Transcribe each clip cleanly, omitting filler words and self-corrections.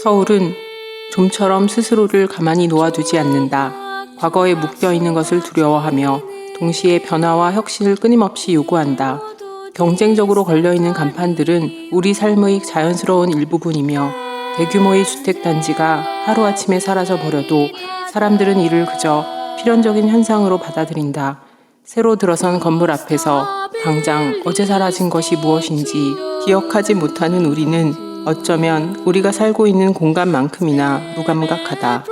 서울은 좀처럼 스스로를 가만히 놓아두지 않는다. 과거에 묶여있는 것을 두려워하며 동시에 변화와 혁신을 끊임없이 요구한다. 경쟁적으로 걸려있는 간판들은 우리 삶의 자연스러운 일부분이며 대규모의 주택단지가 하루아침에 사라져버려도 사람들은 이를 그저 필연적인 현상으로 받아들인다. 새로 들어선 건물 앞에서 당장 어제 사라진 것이 무엇인지 기억하지 못하는 우리는 어쩌면 우리가 살고 있는 공간만큼이나 무감각하다.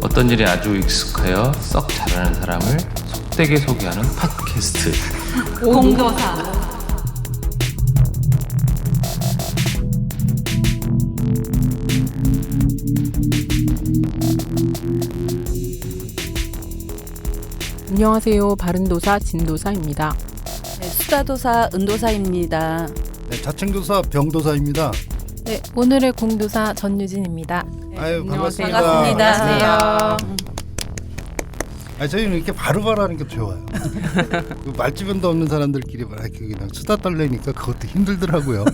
어떤 일에 아주 익숙하여 썩 잘하는 사람을 속되게 소개하는 팟캐스트 공도사. 안녕하세요. 바른도사 진도사입니다. 네, 수다도사 은도사입니다. 네, 자칭도사 병도사입니다. 네, 오늘의 공도사 전유진입니다. 아유, 반갑습니다. 반갑습니다. 저희는 이렇게 바로바로 하는 게 좋아요. 그 말주변도 없는 사람들끼리 그냥 수다 떨려니까 그것도 힘들더라고요.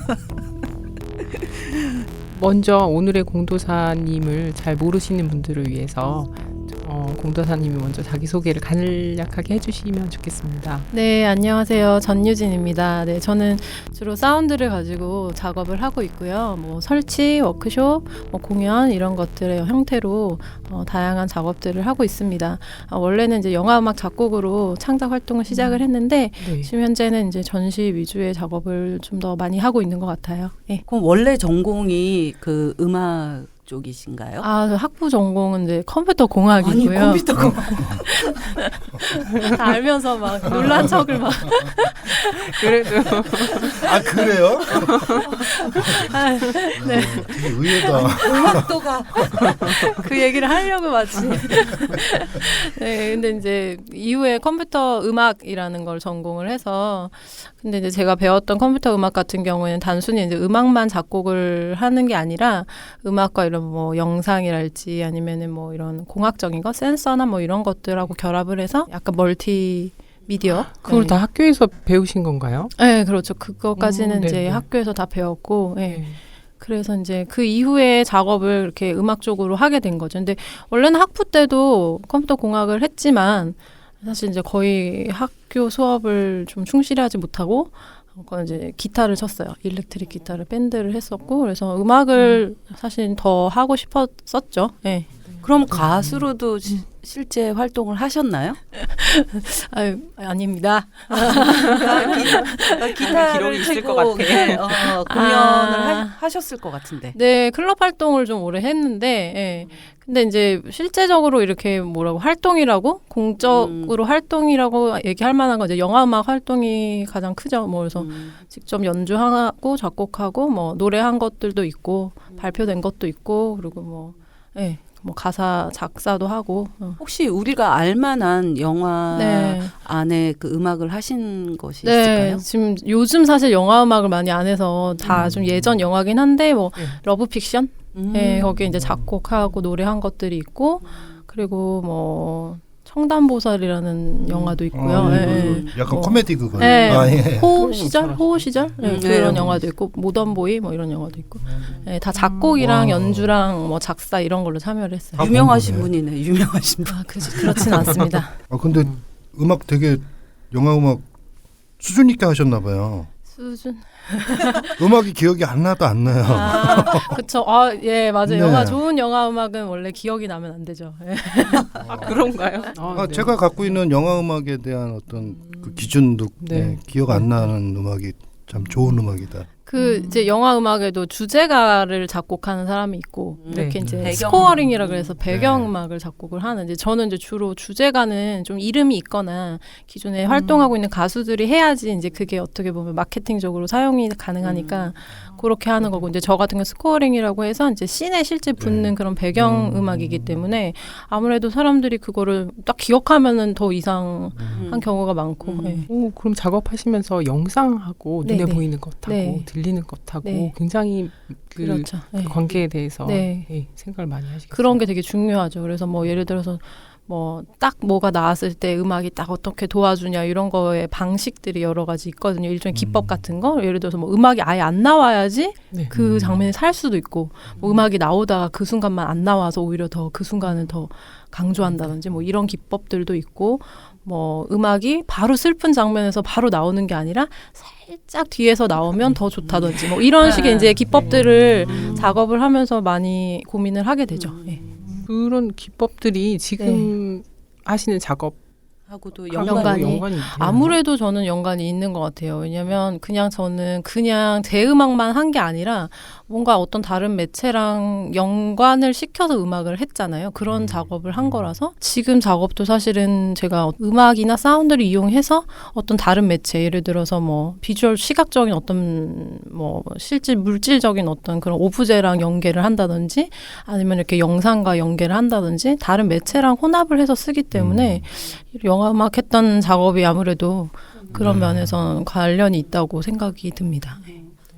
먼저 오늘의 공도사님을 잘 모르시는 분들을 위해서 공도사님이 먼저 자기소개를 간략하게 해주시면 좋겠습니다. 네, 안녕하세요. 전유진입니다. 네, 저는 주로 사운드를 가지고 작업을 하고 있고요. 뭐 설치, 워크숍, 공연 이런 것들의 형태로 다양한 작업들을 하고 있습니다. 원래는 이제 영화음악 작곡으로 창작 활동을 시작을 했는데 네. 지금 현재는 이제 전시 위주의 작업을 좀 더 많이 하고 있는 것 같아요. 네. 그럼 원래 전공이 그 음악 쪽이신가요? 학부 전공은 이제 컴퓨터 공학이고요. 아니, 컴퓨터 공학. 다 알면서 막 놀란 척을 막. 그래도 아, 그래요? 네. 되게 의외다. 음악도가. 그 얘기를 하려고 마치. 네, 근데 이제 이후에 컴퓨터 음악이라는 걸 전공을 해서, 근데 이제 제가 배웠던 컴퓨터 음악 같은 경우에는 단순히 이제 음악만 작곡을 하는 게 아니라 음악과 이런 뭐 영상이랄지 아니면은 뭐 이런 공학적인 거, 센서나 뭐 이런 것들하고 결합을 해서 약간 멀티 미디어. 그걸 네. 다 학교에서 배우신 건가요? 네, 그렇죠. 그거까지는 이제 네네. 학교에서 다 배웠고, 네. 그래서 이제 그 이후에 작업을 이렇게 음악 쪽으로 하게 된 거죠. 근데 원래는 학부 때도 컴퓨터 공학을 했지만 사실 이제 거의 학교 수업을 좀 충실히 하지 못하고 그건 이제 기타를 쳤어요. 일렉트릭 기타를 밴드를 했었고 그래서 음악을 사실 더 하고 싶었었죠. 네. 그럼 가수로도 실제 활동을 하셨나요? 아닙니다. 기타를 기록이 있을 치고 것 같아. 공연을 하셨을 것 같은데. 네, 클럽 활동을 좀 오래 했는데, 예. 근데 이제 실제적으로 이렇게 활동이라고 공적으로 활동이라고 얘기할 만한 건 이제 영화음악 활동이 가장 크죠. 뭐 그래서 직접 연주하고 작곡하고 뭐 노래한 것들도 있고 발표된 것도 있고 그리고 뭐 가사 작사도 하고. 혹시 우리가 알만한 영화 네. 안에 그 음악을 하신 것이 네, 있을까요? 지금 요즘 사실 영화 음악을 많이 안 해서 다 좀 예전 영화긴 한데 뭐 러브 픽션, 거기에 이제 작곡하고 노래한 것들이 있고 그리고 뭐 청담보살이라는 영화도 있고요. 아, 예, 예. 약간 뭐, 코미디 그거. 예, 아, 예. 호우 시절 네, 그런 네. 영화도 있고 모던보이 뭐 이런 영화도 있고 예, 다 작곡이랑 와. 연주랑 뭐 작사 이런 걸로 참여를 했어요. 아, 유명하신 그런 거네. 분이네. 유명하신 분. 그렇진 않습니다. 아 근데 음악 되게 영화 음악 수준 있게 하셨나 봐요. 수준. 음악이 기억이 안 나도 안 나요. 아, 그쵸. 아, 예, 맞아요. 네. 영화 좋은 영화 음악은 원래 기억이 나면 안 되죠. 예. 그런가요? 아, 제가 갖고 있는 영화 음악에 대한 어떤 그 기준도 네. 예, 기억 안 나는 음악이 참 좋은 음악이다. 그 이제 영화 음악에도 주제가를 작곡하는 사람이 있고 이렇게 네. 이제 배경 스코어링이라 음악. 그래서 배경 음악을 작곡을 하는 이제 저는 이제 주로 주제가는 좀 이름이 있거나 기존에 활동하고 있는 가수들이 해야지 이제 그게 어떻게 보면 마케팅적으로 사용이 가능하니까 그렇게 하는 거고 이제 저 같은 경우 스코어링이라고 해서 이제 씬에 실제 붙는 그런 배경 음악이기 때문에 아무래도 사람들이 그거를 딱 기억하면은 더 이상한 경우가 많고 예. 오, 그럼 작업하시면서 영상하고 네, 눈에 네. 보이는 것하고 네. 들리는 것하고 네. 굉장히 그 그렇죠. 예. 관계에 대해서 네. 예, 생각을 많이 하시겠어요. 그런 게 되게 중요하죠. 그래서 뭐 예를 들어서 뭐 딱 뭐가 나왔을 때 음악이 딱 어떻게 도와주냐 이런 거의 방식들이 여러 가지 있거든요. 일종의 기법 같은 거. 예를 들어서 뭐 음악이 아예 안 나와야지 네. 그 장면이 살 수도 있고 뭐 음악이 나오다가 그 순간만 안 나와서 오히려 더 그 순간을 더 강조한다든지 뭐 이런 기법들도 있고 뭐 음악이 바로 슬픈 장면에서 바로 나오는 게 아니라 살짝 뒤에서 나오면 더 좋다든지 뭐 이런 식의 이제 기법들을 작업을 하면서 많이 고민을 하게 되죠. 예. 그런 기법들이 지금 하시는 작업 하고도 연관이 연관이 있나요? 아무래도 저는 연관이 있는 것 같아요. 왜냐하면 그냥 저는 그냥 제 음악만 한 게 아니라 뭔가 어떤 다른 매체랑 연관을 시켜서 음악을 했잖아요. 그런 작업을 한 거라서 지금 작업도 사실은 제가 음악이나 사운드를 이용해서 어떤 다른 매체, 예를 들어서 뭐 비주얼 시각적인 어떤 뭐 실질 물질적인 어떤 그런 오브제랑 연계를 한다든지 아니면 이렇게 영상과 연계를 한다든지 다른 매체랑 혼합을 해서 쓰기 때문에 영화 음악 했던 작업이 아무래도 그런 면에서 관련이 있다고 생각이 듭니다.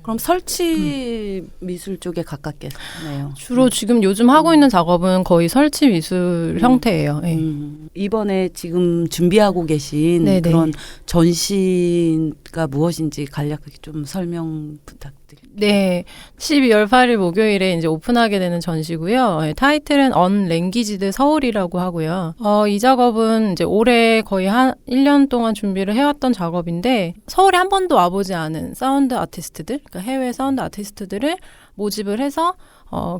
그럼 설치 미술 쪽에 가깝겠네요. 주로 지금 요즘 하고 있는 작업은 거의 설치 미술 형태예요. 예. 이번에 지금 준비하고 계신 네네. 그런 전시가 무엇인지 간략하게 좀 설명 부탁드립니다. 네, 12월 8일 목요일에 이제 오픈하게 되는 전시고요. 예, 타이틀은 언랭귀지드 서울이라고 하고요. 이 작업은 이제 올해 거의 한 1년 동안 준비를 해왔던 작업인데 서울에 한 번도 와보지 않은 사운드 아티스트들, 그러니까 해외 사운드 아티스트들을 모집을 해서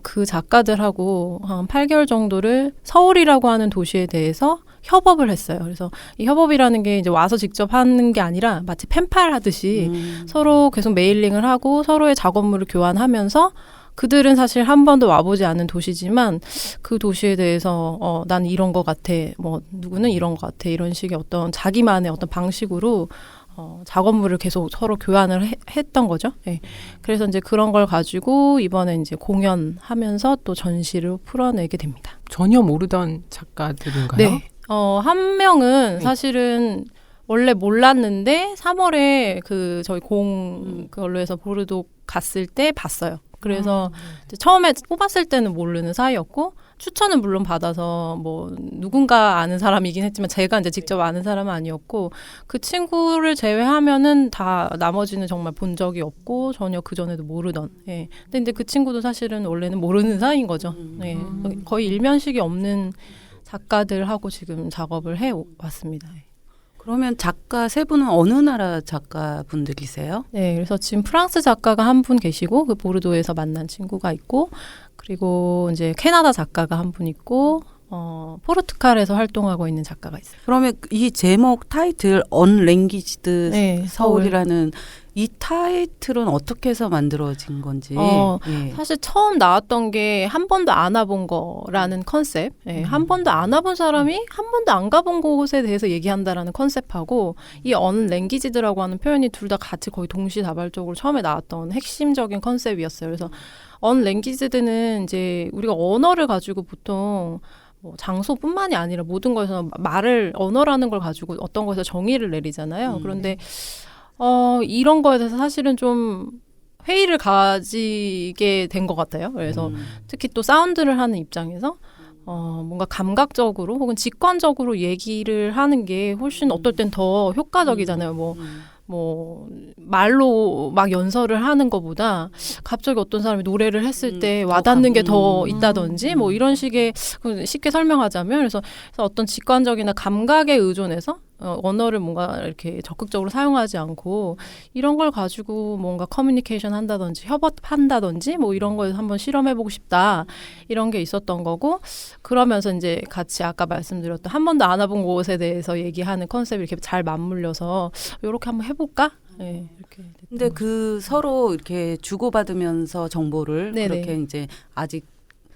그 작가들하고 한 8개월 정도를 서울이라고 하는 도시에 대해서 협업을 했어요. 그래서 이 협업이라는 게 이제 와서 직접 하는 게 아니라 마치 펜팔 하듯이 서로 계속 메일링을 하고 서로의 작업물을 교환하면서 그들은 사실 한 번도 와보지 않은 도시지만 그 도시에 대해서 난 이런 거 같아, 뭐 누구는 이런 거 같아 이런 식의 어떤 자기만의 어떤 방식으로 작업물을 계속 서로 교환을 했던 거죠. 네. 그래서 이제 그런 걸 가지고 이번에 이제 공연하면서 또 전시를 풀어내게 됩니다. 전혀 모르던 작가들인가요? 네. 한 명은 사실은 원래 몰랐는데 3월에 그 저희 그걸로 해서 보르도 갔을 때 봤어요. 그래서 이제 처음에 뽑았을 때는 모르는 사이였고 추천은 물론 받아서 뭐 누군가 아는 사람이긴 했지만 제가 이제 직접 아는 사람은 아니었고 그 친구를 제외하면은 다 나머지는 정말 본 적이 없고 전혀 그 전에도 모르던. 예. 근데 그 친구도 사실은 원래는 모르는 사이인 거죠. 예. 거의 일면식이 없는 작가들하고 지금 작업을 해 왔습니다. 그러면 작가 세 분은 어느 나라 작가분들이세요? 네, 그래서 지금 프랑스 작가가 한 분 계시고 그 보르도에서 만난 친구가 있고 그리고 이제 캐나다 작가가 한 분 있고 포르투갈에서 활동하고 있는 작가가 있어요. 그러면 이 제목 타이틀 언랭귀지드 네, 서울이라는 이 타이틀은 어떻게 해서 만들어진 건지. 예. 사실 처음 나왔던 게 한 번도 안 와본 거라는 컨셉. 예, 한 번도 안 와본 사람이 한 번도 안 가본 곳에 대해서 얘기한다라는 컨셉하고 이 언랭귀지드라고 하는 표현이 둘 다 같이 거의 동시다발적으로 처음에 나왔던 핵심적인 컨셉이었어요. 그래서 언랭귀지드는 이제 우리가 언어를 가지고 보통 뭐 장소뿐만이 아니라 모든 것에서 언어라는 걸 가지고 어떤 것에서 정의를 내리잖아요. 그런데 이런 거에 대해서 사실은 좀 회의를 가지게 된 것 같아요. 그래서 특히 또 사운드를 하는 입장에서 뭔가 감각적으로 혹은 직관적으로 얘기를 하는 게 훨씬 어떨 땐 더 효과적이잖아요. 뭐 말로 막 연설을 하는 것보다 갑자기 어떤 사람이 노래를 했을 때 와닿는 게 더 있다든지 뭐 이런 식의 쉽게 설명하자면 그래서 어떤 직관적이나 감각에 의존해서 언어를 뭔가 이렇게 적극적으로 사용하지 않고 이런 걸 가지고 뭔가 커뮤니케이션 한다든지 협업한다든지 뭐 이런 걸 한번 실험해보고 싶다 이런 게 있었던 거고 그러면서 이제 같이 아까 말씀드렸던 한 번도 안 와본 곳에 대해서 얘기하는 컨셉이 이렇게 잘 맞물려서 이렇게 한번 해볼까? 네, 이렇게. 근데 그 서로 이렇게 주고받으면서 정보를 네네. 그렇게 이제 아직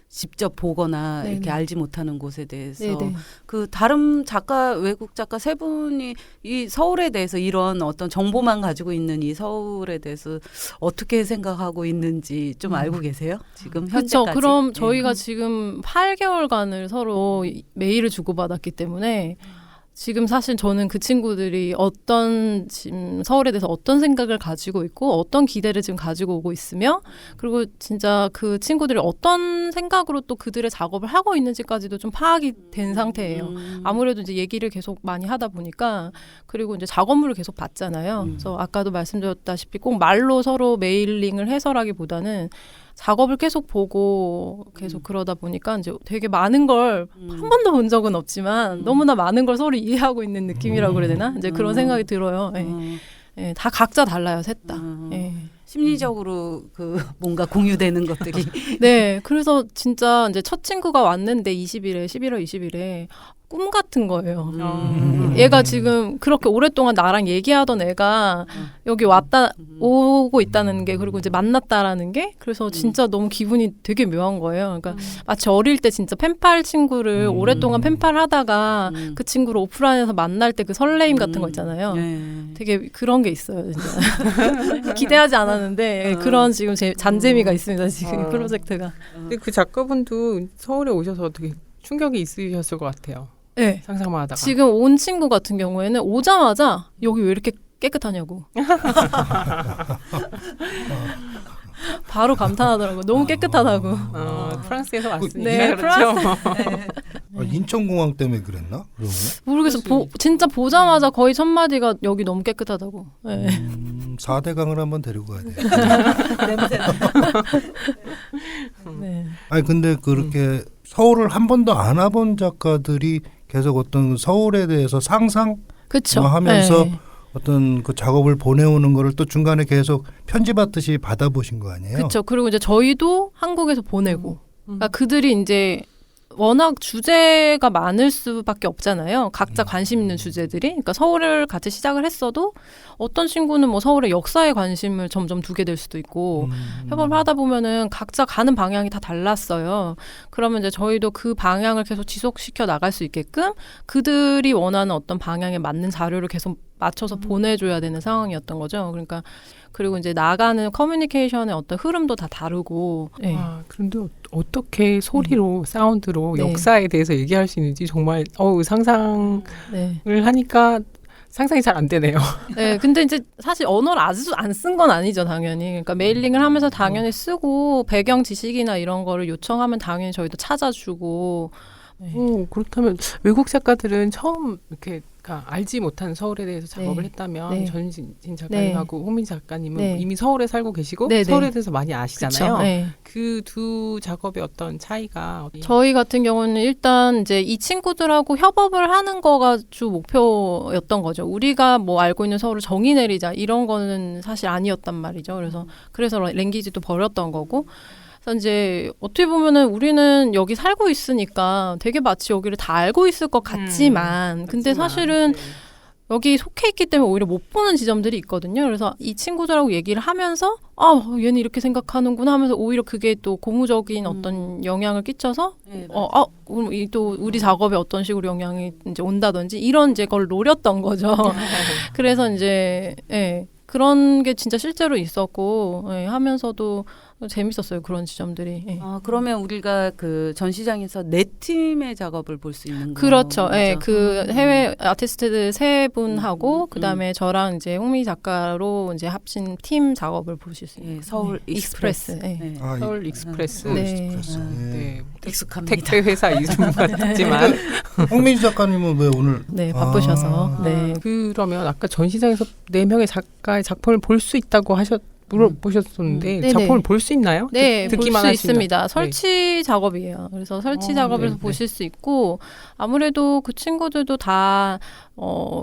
직접 보거나 네네. 이렇게 알지 못하는 곳에 대해서 네네. 그 다른 작가 외국 작가 세 분이 이 서울에 대해서 이런 어떤 정보만 가지고 있는 이 서울에 대해서 어떻게 생각하고 있는지 좀 알고 계세요? 지금 그렇죠. 현재까지. 그럼 네. 저희가 지금 8개월간을 서로 메일을 주고받았기 때문에 지금 사실 저는 그 친구들이 어떤 지금 서울에 대해서 어떤 생각을 가지고 있고 어떤 기대를 지금 가지고 오고 있으며 그리고 진짜 그 친구들이 어떤 생각으로 또 그들의 작업을 하고 있는지까지도 좀 파악이 된 상태예요. 아무래도 이제 얘기를 계속 많이 하다 보니까 그리고 이제 작업물을 계속 봤잖아요. 그래서 아까도 말씀드렸다시피 꼭 말로 서로 메일링을 해서라기보다는 작업을 계속 보고 계속 그러다 보니까 이제 되게 많은 걸 한 번도 본 적은 없지만 너무나 많은 걸 서로 이해하고 있는 느낌이라고 그래야 되나? 이제 그런 생각이 들어요. 예. 예, 다 각자 달라요, 셋 다. 예. 심리적으로 그 뭔가 공유되는 것들이 네, 그래서 진짜 이제 첫 친구가 왔는데 20일에 11월 20일에 꿈 같은 거예요. 얘가 지금 그렇게 오랫동안 나랑 얘기하던 애가 여기 왔다 오고 있다는 게 그리고 이제 만났다라는 게 그래서 진짜 너무 기분이 되게 묘한 거예요. 그러니까 마치 어릴 때 진짜 펜팔 친구를 오랫동안 펜팔 하다가 그 친구를 오프라인에서 만날 때 그 설레임 같은 거 있잖아요. 네. 되게 그런 게 있어요. 진짜. 기대하지 않았는데 그런 지금 잔재미가 있습니다. 지금 이 프로젝트가. 근데 그 작가분도 서울에 오셔서 되게 충격이 있으셨을 것 같아요. 네. 상상만 하다가. 지금 온 친구 같은 경우에는 오자마자 여기 왜 이렇게 깨끗하냐고. 바로 감탄하더라고요. 너무 깨끗하다고. 프랑스에서 왔으니까 네, 그렇죠. 인천공항 때문에 그랬나? 그러면? 모르겠어. 진짜 보자마자 거의 첫 마디가 여기 너무 깨끗하다고. 네. 4대강을 한번 데리고 가야 돼. 네. 아니 근데 그렇게 서울을 한 번도 안 와본 작가들이 계속 어떤 서울에 대해서 상상 그쵸. 하면서 네. 어떤 그 작업을 보내오는 거를 또 중간에 계속 편집하듯이 받아보신 거 아니에요? 그렇죠. 그리고 이제 저희도 한국에서 보내고. 그러니까 그들이 이제 워낙 주제가 많을 수밖에 없잖아요. 각자 관심 있는 주제들이. 그러니까 서울을 같이 시작을 했어도 어떤 친구는 뭐 서울의 역사에 관심을 점점 두게 될 수도 있고 협업을 하다 보면은 각자 가는 방향이 다 달랐어요. 그러면 이제 저희도 그 방향을 계속 지속시켜 나갈 수 있게끔 그들이 원하는 어떤 방향에 맞는 자료를 계속 맞춰서 보내줘야 되는 상황이었던 거죠. 그러니까 그리고 이제 나가는 커뮤니케이션의 어떤 흐름도 다 다르고. 네. 그런데 어떻게 소리로 사운드로 네. 역사에 대해서 얘기할 수 있는지 정말 상상을 네. 하니까 상상이 잘 안 되네요. 네, 근데 이제 사실 언어를 아주 안 쓴 건 아니죠, 당연히. 그러니까 메일링을 하면서 당연히 쓰고 배경 지식이나 이런 거를 요청하면 당연히 저희도 찾아주고. 네. 그렇다면 외국 작가들은 처음 이렇게 알지 못한 서울에 대해서 작업을 네. 했다면 네. 전진 작가님하고 홍민 작가님은 네. 이미 서울에 살고 계시고 네, 네. 서울에 대해서 많이 아시잖아요. 그쵸? 네. 그 두 작업의 어떤 차이가 저희 같은 경우는 일단 이제 이 친구들하고 협업을 하는 거가 주 목표였던 거죠. 우리가 뭐 알고 있는 서울을 정의 내리자 이런 거는 사실 아니었단 말이죠. 그래서 랭귀지도 버렸던 거고. 그래서 이제 어떻게 보면은 우리는 여기 살고 있으니까 되게 마치 여기를 다 알고 있을 것 같지만 근데 사실은 여기 속해 있기 때문에 오히려 못 보는 지점들이 있거든요. 그래서 이 친구들하고 얘기를 하면서 얘는 이렇게 생각하는구나 하면서 오히려 그게 또 고무적인 어떤 영향을 끼쳐서 그럼 또 우리 작업에 어떤 식으로 영향이 이제 온다든지 이런 이제 걸 노렸던 거죠. 그래서 이제 그런 게 진짜 실제로 있었고 하면서도 재밌었어요. 그런 지점들이. 예. 그러면 우리가 그 전시장에서 네 팀의 작업을 볼 수 있는 그렇죠. 거죠? 예, 그 해외 아티스트들 세 분하고 그다음에 음. 저랑 이제 홍미 작가로 이제 합친 팀 작업을 보실 수 있는 예, 서울 네. 익스프레스. 예. 예. 아, 서울 익스프레스. 서울 네. 익스프레스. 예. 네. 익숙합니다. 택배 회사 이름 같지만 홍민주 작가님은 왜 오늘 네, 바쁘셔서. 아. 네. 그러면 아까 전시장에서 4명의 작가의 작품을 볼 수 있다고 물어보셨었는데 네네. 작품을 볼 수 있나요? 네, 볼 듣기만 수 하신다. 있습니다. 설치 작업이에요. 그래서 설치 작업에서 네, 보실 수 있고 아무래도 그 친구들도 다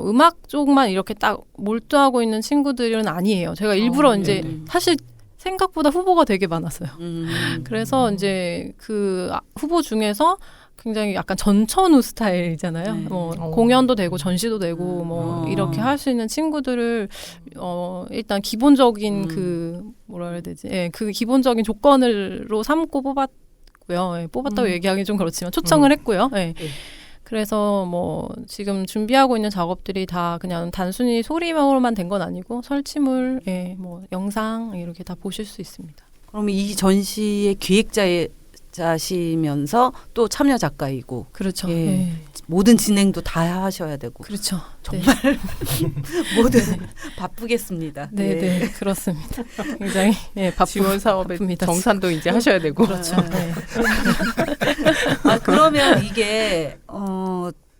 음악 쪽만 이렇게 딱 몰두하고 있는 친구들은 아니에요. 제가 일부러 이제 네네. 사실 생각보다 후보가 되게 많았어요. 음. 그래서 이제 그 후보 중에서 굉장히 약간 전천후 스타일이잖아요. 네. 뭐 어. 공연도 되고 전시도 되고 뭐 어. 이렇게 할 수 있는 친구들을 일단 기본적인 음. 그 뭐라 해야 되지? 예, 그 기본적인 조건으로 삼고 뽑았고요. 예, 뽑았다고 얘기하기 좀 그렇지만 초청을 했고요. 예. 네. 그래서 뭐 지금 준비하고 있는 작업들이 다 그냥 단순히 소리만으로만 된 건 아니고 설치물, 예, 뭐 영상 이렇게 다 보실 수 있습니다. 그러면 이 전시의 기획자시면서 또 참여 작가이고 그렇죠. 예. 예. 모든 진행도 다 하셔야 되고 그렇죠. 정말 모든 바쁘겠습니다. 네, 네, 그렇습니다. 굉장히 지원 사업의 바쁩니다. 정산도 이제 하셔야 되고 그렇죠. 네. 그러면 이게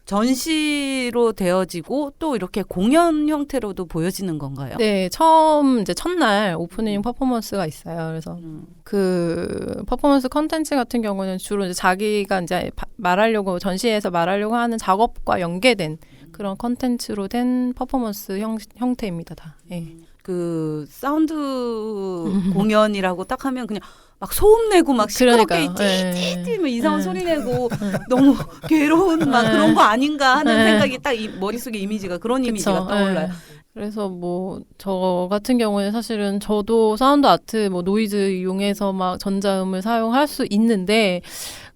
전시로 되어지고 또 이렇게 공연 형태로도 보여지는 건가요? 네, 처음 이제 첫날 오프닝 퍼포먼스가 있어요. 그래서 그 퍼포먼스 컨텐츠 같은 경우는 주로 이제 자기가 이제 말하려고 전시에서 말하려고 하는 작업과 연계된 그런 컨텐츠로 된 퍼포먼스 형태입니다, 다. 예. 그 사운드 공연이라고 딱 하면 그냥 막 소음 내고 막 시끄럽게 그러니까요. 띠띠띠 막 이상한 네. 소리 내고 너무 괴로운 막 네. 그런 거 아닌가 하는 네. 생각이 딱 머릿속에 이미지가 그런 이미지가 그쵸. 떠올라요. 예. 그래서 뭐 저 같은 경우에는 사실은 저도 사운드 아트 뭐 노이즈 이용해서 막 전자음을 사용할 수 있는데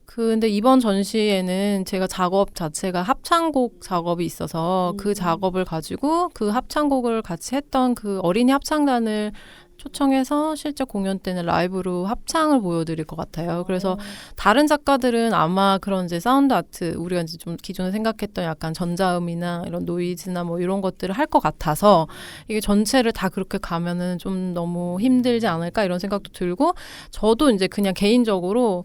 근데 이번 전시에는 제가 작업 자체가 합창곡 작업이 있어서 그 작업을 가지고 그 합창곡을 같이 했던 그 어린이 합창단을 초청해서 실제 공연 때는 라이브로 합창을 보여드릴 것 같아요. 그래서 다른 작가들은 아마 그런 이제 사운드 아트 우리가 이제 좀 기존에 생각했던 약간 전자음이나 이런 노이즈나 뭐 이런 것들을 할 것 같아서 이게 전체를 다 그렇게 가면은 좀 너무 힘들지 않을까 이런 생각도 들고 저도 이제 그냥 개인적으로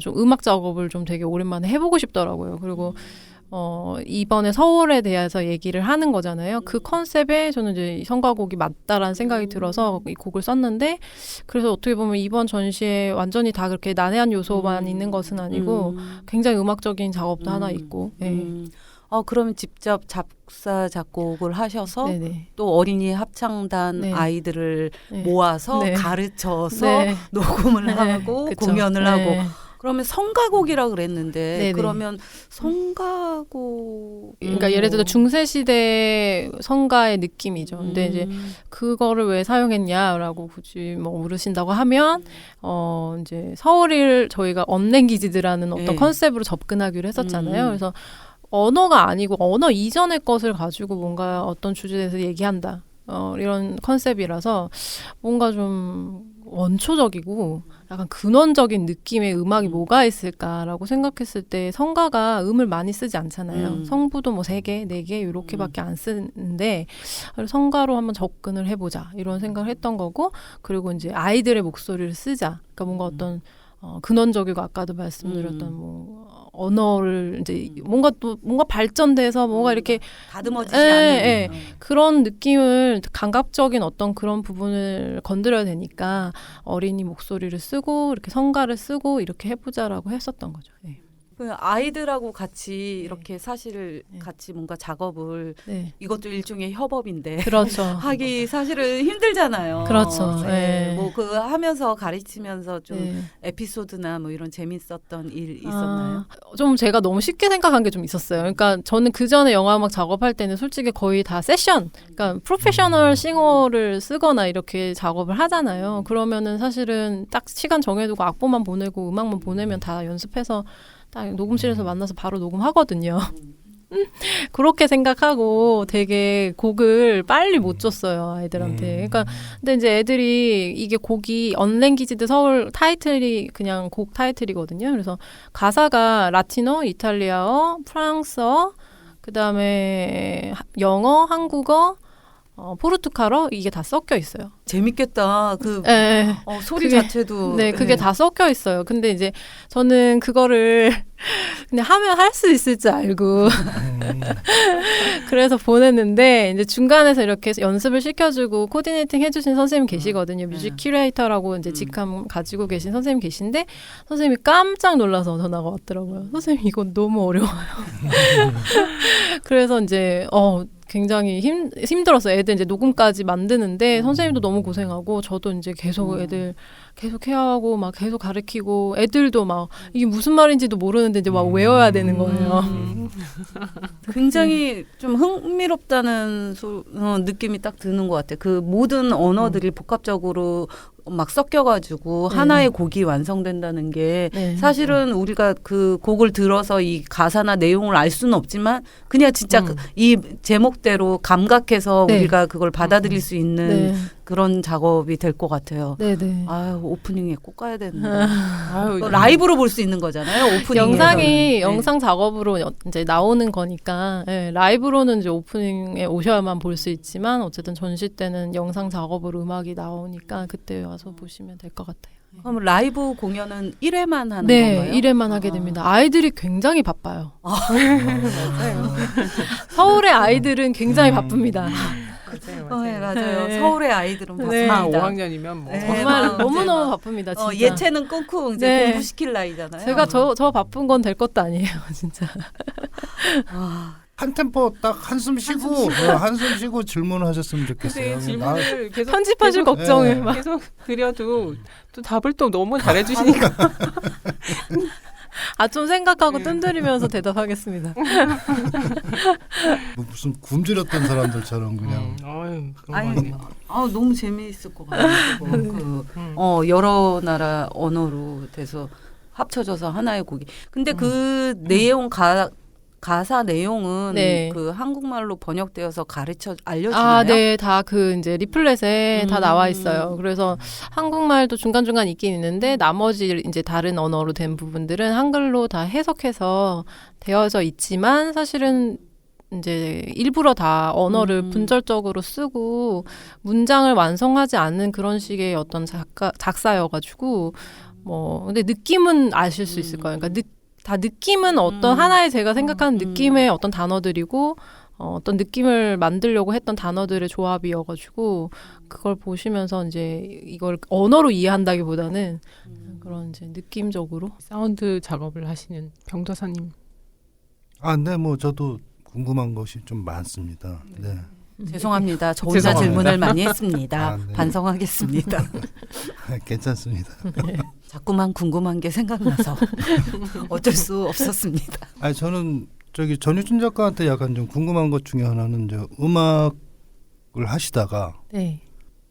좀 음악 작업을 좀 되게 오랜만에 해보고 싶더라고요. 그리고 이번에 서울에 대해서 얘기를 하는 거잖아요. 그 컨셉에 저는 이제 성가곡이 맞다라는 생각이 들어서 이 곡을 썼는데 그래서 어떻게 보면 이번 전시에 완전히 다 그렇게 난해한 요소만 있는 것은 아니고 굉장히 음악적인 작업도 하나 있고. 예. 그러면 직접 작사 작곡을 하셔서 네네. 또 어린이 합창단 네. 아이들을 네. 모아서 네. 가르쳐서 네. 녹음을 네. 하고 그쵸. 공연을 네. 하고 그러면 성가곡이라 그랬는데 네네. 그러면 성가곡 그러니까 예를 들어 중세 시대 성가의 느낌이죠. 근데 이제 그거를 왜 사용했냐라고 굳이 뭐 물으신다고 하면 이제 서울을 저희가 언랭기지드라는 어떤 네. 컨셉으로 접근하기로 했었잖아요. 그래서 언어가 아니고 언어 이전의 것을 가지고 뭔가 어떤 주제에 대해서 얘기한다. 이런 컨셉이라서 뭔가 좀 원초적이고 약간 근원적인 느낌의 음악이 뭐가 있을까라고 생각했을 때 성가가 음을 많이 쓰지 않잖아요. 성부도 뭐 3개, 4개 이렇게밖에 안 쓰는데 성가로 한번 접근을 해보자 이런 생각을 했던 거고 그리고 이제 아이들의 목소리를 쓰자. 그러니까 뭔가 어떤 근원적이고 아까도 말씀드렸던 뭐 언어를 이제 뭔가 발전돼서 뭔가 이렇게 다듬어지지 않은 그런 느낌을 감각적인 어떤 그런 부분을 건드려야 되니까 어린이 목소리를 쓰고 이렇게 성가를 쓰고 이렇게 해보자라고 했었던 거죠. 네. 그 아이들하고 같이 이렇게 사실 같이 뭔가 작업을 네. 이것도 일종의 협업인데 그렇죠. 하기 사실은 힘들잖아요. 그렇죠. 네. 뭐 그 하면서 가르치면서 좀 네. 에피소드나 뭐 이런 재밌었던 일 있었나요? 좀 제가 너무 쉽게 생각한 게 좀 있었어요. 그러니까 저는 그 전에 영화 음악 작업할 때는 솔직히 거의 다 세션, 그러니까 프로페셔널 싱어를 쓰거나 이렇게 작업을 하잖아요. 그러면은 사실은 딱 시간 정해두고 악보만 보내고 음악만 보내면 다 연습해서 딱 녹음실에서 만나서 바로 녹음하거든요. 그렇게 생각하고 되게 곡을 빨리 못 줬어요, 아이들한테. 그러니까 근데 이제 애들이 이게 곡이 언랭귀지드 서울 타이틀이 그냥 곡 타이틀이거든요. 그래서 가사가 라틴어, 이탈리아어, 프랑스어, 그다음에 영어, 한국어, 포르투갈어 이게 다 섞여 있어요. 재밌겠다. 그 네, 소리 그게- 자체도 네, 그게 다 섞여 있어요. 근데 이제 저는 그거를 그냥 하면 할 수 있을 줄 알고 그래서 보냈는데 이제 중간에서 이렇게 연습을 시켜주고 코디네이팅 해주신 선생님 계시거든요. 뮤직 큐레이터라고 이제 직함 가지고 계신 선생님 계신데 선생님이 깜짝 놀라서 전화가 왔더라고요. 선생님 이건 너무 어려워요. 그래서 이제 굉장히 힘들었어요. 애들 이제 녹음까지 만드는데 선생님도 너무 고생하고 저도 이제 계속 애들 계속 케어하고 막 계속 가르치고 애들도 막 이게 무슨 말인지도 모르는데 이제 막 외워야 되는 거예요. 굉장히 좀 흥미롭다는 느낌이 딱 드는 것 같아요. 그 모든 언어들이 복합적으로 막 섞여가지고 하나의 곡이 완성된다는 게 네. 사실은 우리가 그 곡을 들어서 이 가사나 내용을 알 수는 없지만 그냥 진짜 이 제목대로 감각해서 네. 우리가 그걸 받아들일 수 있는 네. 그런 작업이 될 것 같아요. 네네. 아유 오프닝에 꼭 가야 되는데 아유, 라이브로 볼 수 있는 거잖아요. 오프닝 영상이 영상 작업으로 이제 나오는 거니까 라이브로는 이제 오프닝에 오셔야만 볼 수 있지만 어쨌든 전시 때는 영상 작업으로 음악이 나오니까 그때 와서 보시면 될 것 같아요. 그럼 라이브 공연은 1회만 하는 네, 건가요? 1회만 하게 됩니다. 아이들이 굉장히 바빠요. 맞아요. 서울의 아이들은 굉장히 바쁩니다. 네, 맞아요. 네. 서울의 아이들은 네. 바쁩니다. 5학년이면 뭐 네. 정말 네. 너무너무 바쁩니다. 진짜. 예체능 끊고 이제 네. 공부시킬 나이잖아요. 제가 저 바쁜 건 될 것도 아니에요, 진짜. 한 템포 딱 한숨 쉬고 한숨 쉬고 질문하셨으면 근데 좋겠어요. 질문을 계속 편집하실 계속- 걱정을 네. 막. 계속 드려도 또 답을 또 너무 잘해주시니까 좀 생각하고 뜸들이면서 대답하겠습니다. 뭐 무슨 굶주렸던 사람들처럼 그냥 아유, 그런 거 아니, 같네. 너무 재미있을 것 같아요. 여러 나라 언어로 돼서 합쳐져서 하나의 곡이. 근데 그 내용 가사 내용은 네. 그 한국말로 번역되어서 알려주나요? 네, 다 그 이제 리플렛에 다 나와 있어요. 그래서 한국말도 중간중간 있긴 있는데 나머지 이제 다른 언어로 된 부분들은 한글로 다 해석해서 되어져 있지만 사실은 이제 일부러 다 언어를 분절적으로 쓰고 문장을 완성하지 않는 그런 식의 어떤 작사여가지고 근데 느낌은 아실 수 있을 거예요. 그러니까 다 느낌은 어떤 하나의 제가 생각하는 느낌의 어떤 단어들이고 어떤 느낌을 만들려고 했던 단어들의 조합이어가지고 그걸 보시면서 이제 이걸 언어로 이해한다기보다는 그런 이제 느낌적으로 사운드 작업을 하시는 병도사님. 네, 뭐 저도 궁금한 것이 좀 많습니다. 네. 죄송합니다. 저 혼자 죄송합니다. 질문을 많이 했습니다. 네. 반성하겠습니다. 괜찮습니다. 자꾸만 궁금한 게 생각나서 어쩔 수 없었습니다. 저는 전유준 작가한테 약간 좀 궁금한 것 중에 하나는 음악을 하시다가 네.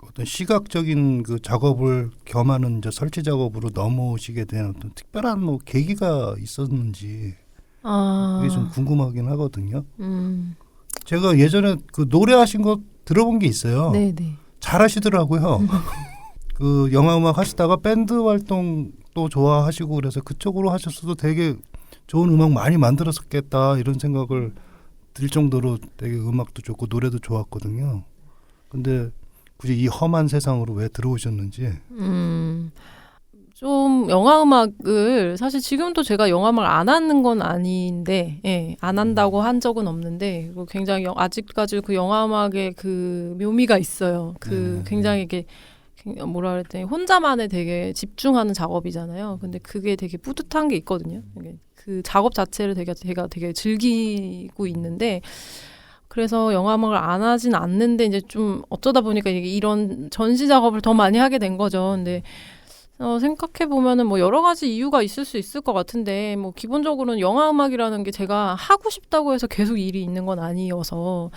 어떤 시각적인 그 작업을 겸하는 설치 작업으로 넘어오시게 된 어떤 특별한 뭐 계기가 있었는지 그게 좀 궁금하긴 하거든요. 제가 예전에 그 노래하신 거 들어본 게 있어요. 네네. 잘하시더라고요. 그 영화 음악 하시다가 밴드 활동도 좋아하시고 그래서 그쪽으로 하셨어도 되게 좋은 음악 많이 만들었었겠다 이런 생각을 들 정도로 되게 음악도 좋고 노래도 좋았거든요. 근데 굳이 이 험한 세상으로 왜 들어오셨는지. 좀 영화 음악을 사실 지금도 제가 영화 음악을 안 하는 건 아닌데 안 한다고 한 적은 없는데 굉장히 아직까지 그 영화 음악의 그 묘미가 있어요. 굉장히 이게 뭐라 그랬더니 혼자만의 되게 집중하는 작업이잖아요. 근데 그게 되게 뿌듯한 게 있거든요. 그 작업 자체를 제가 되게 즐기고 있는데 그래서 영화 음악을 안 하진 않는데 이제 좀 어쩌다 보니까 이런 전시 작업을 더 많이 하게 된 거죠. 근데 생각해 보면은 뭐 여러 가지 이유가 있을 수 있을 것 같은데 뭐 기본적으로는 영화 음악이라는 게 제가 하고 싶다고 해서 계속 일이 있는 건 아니어서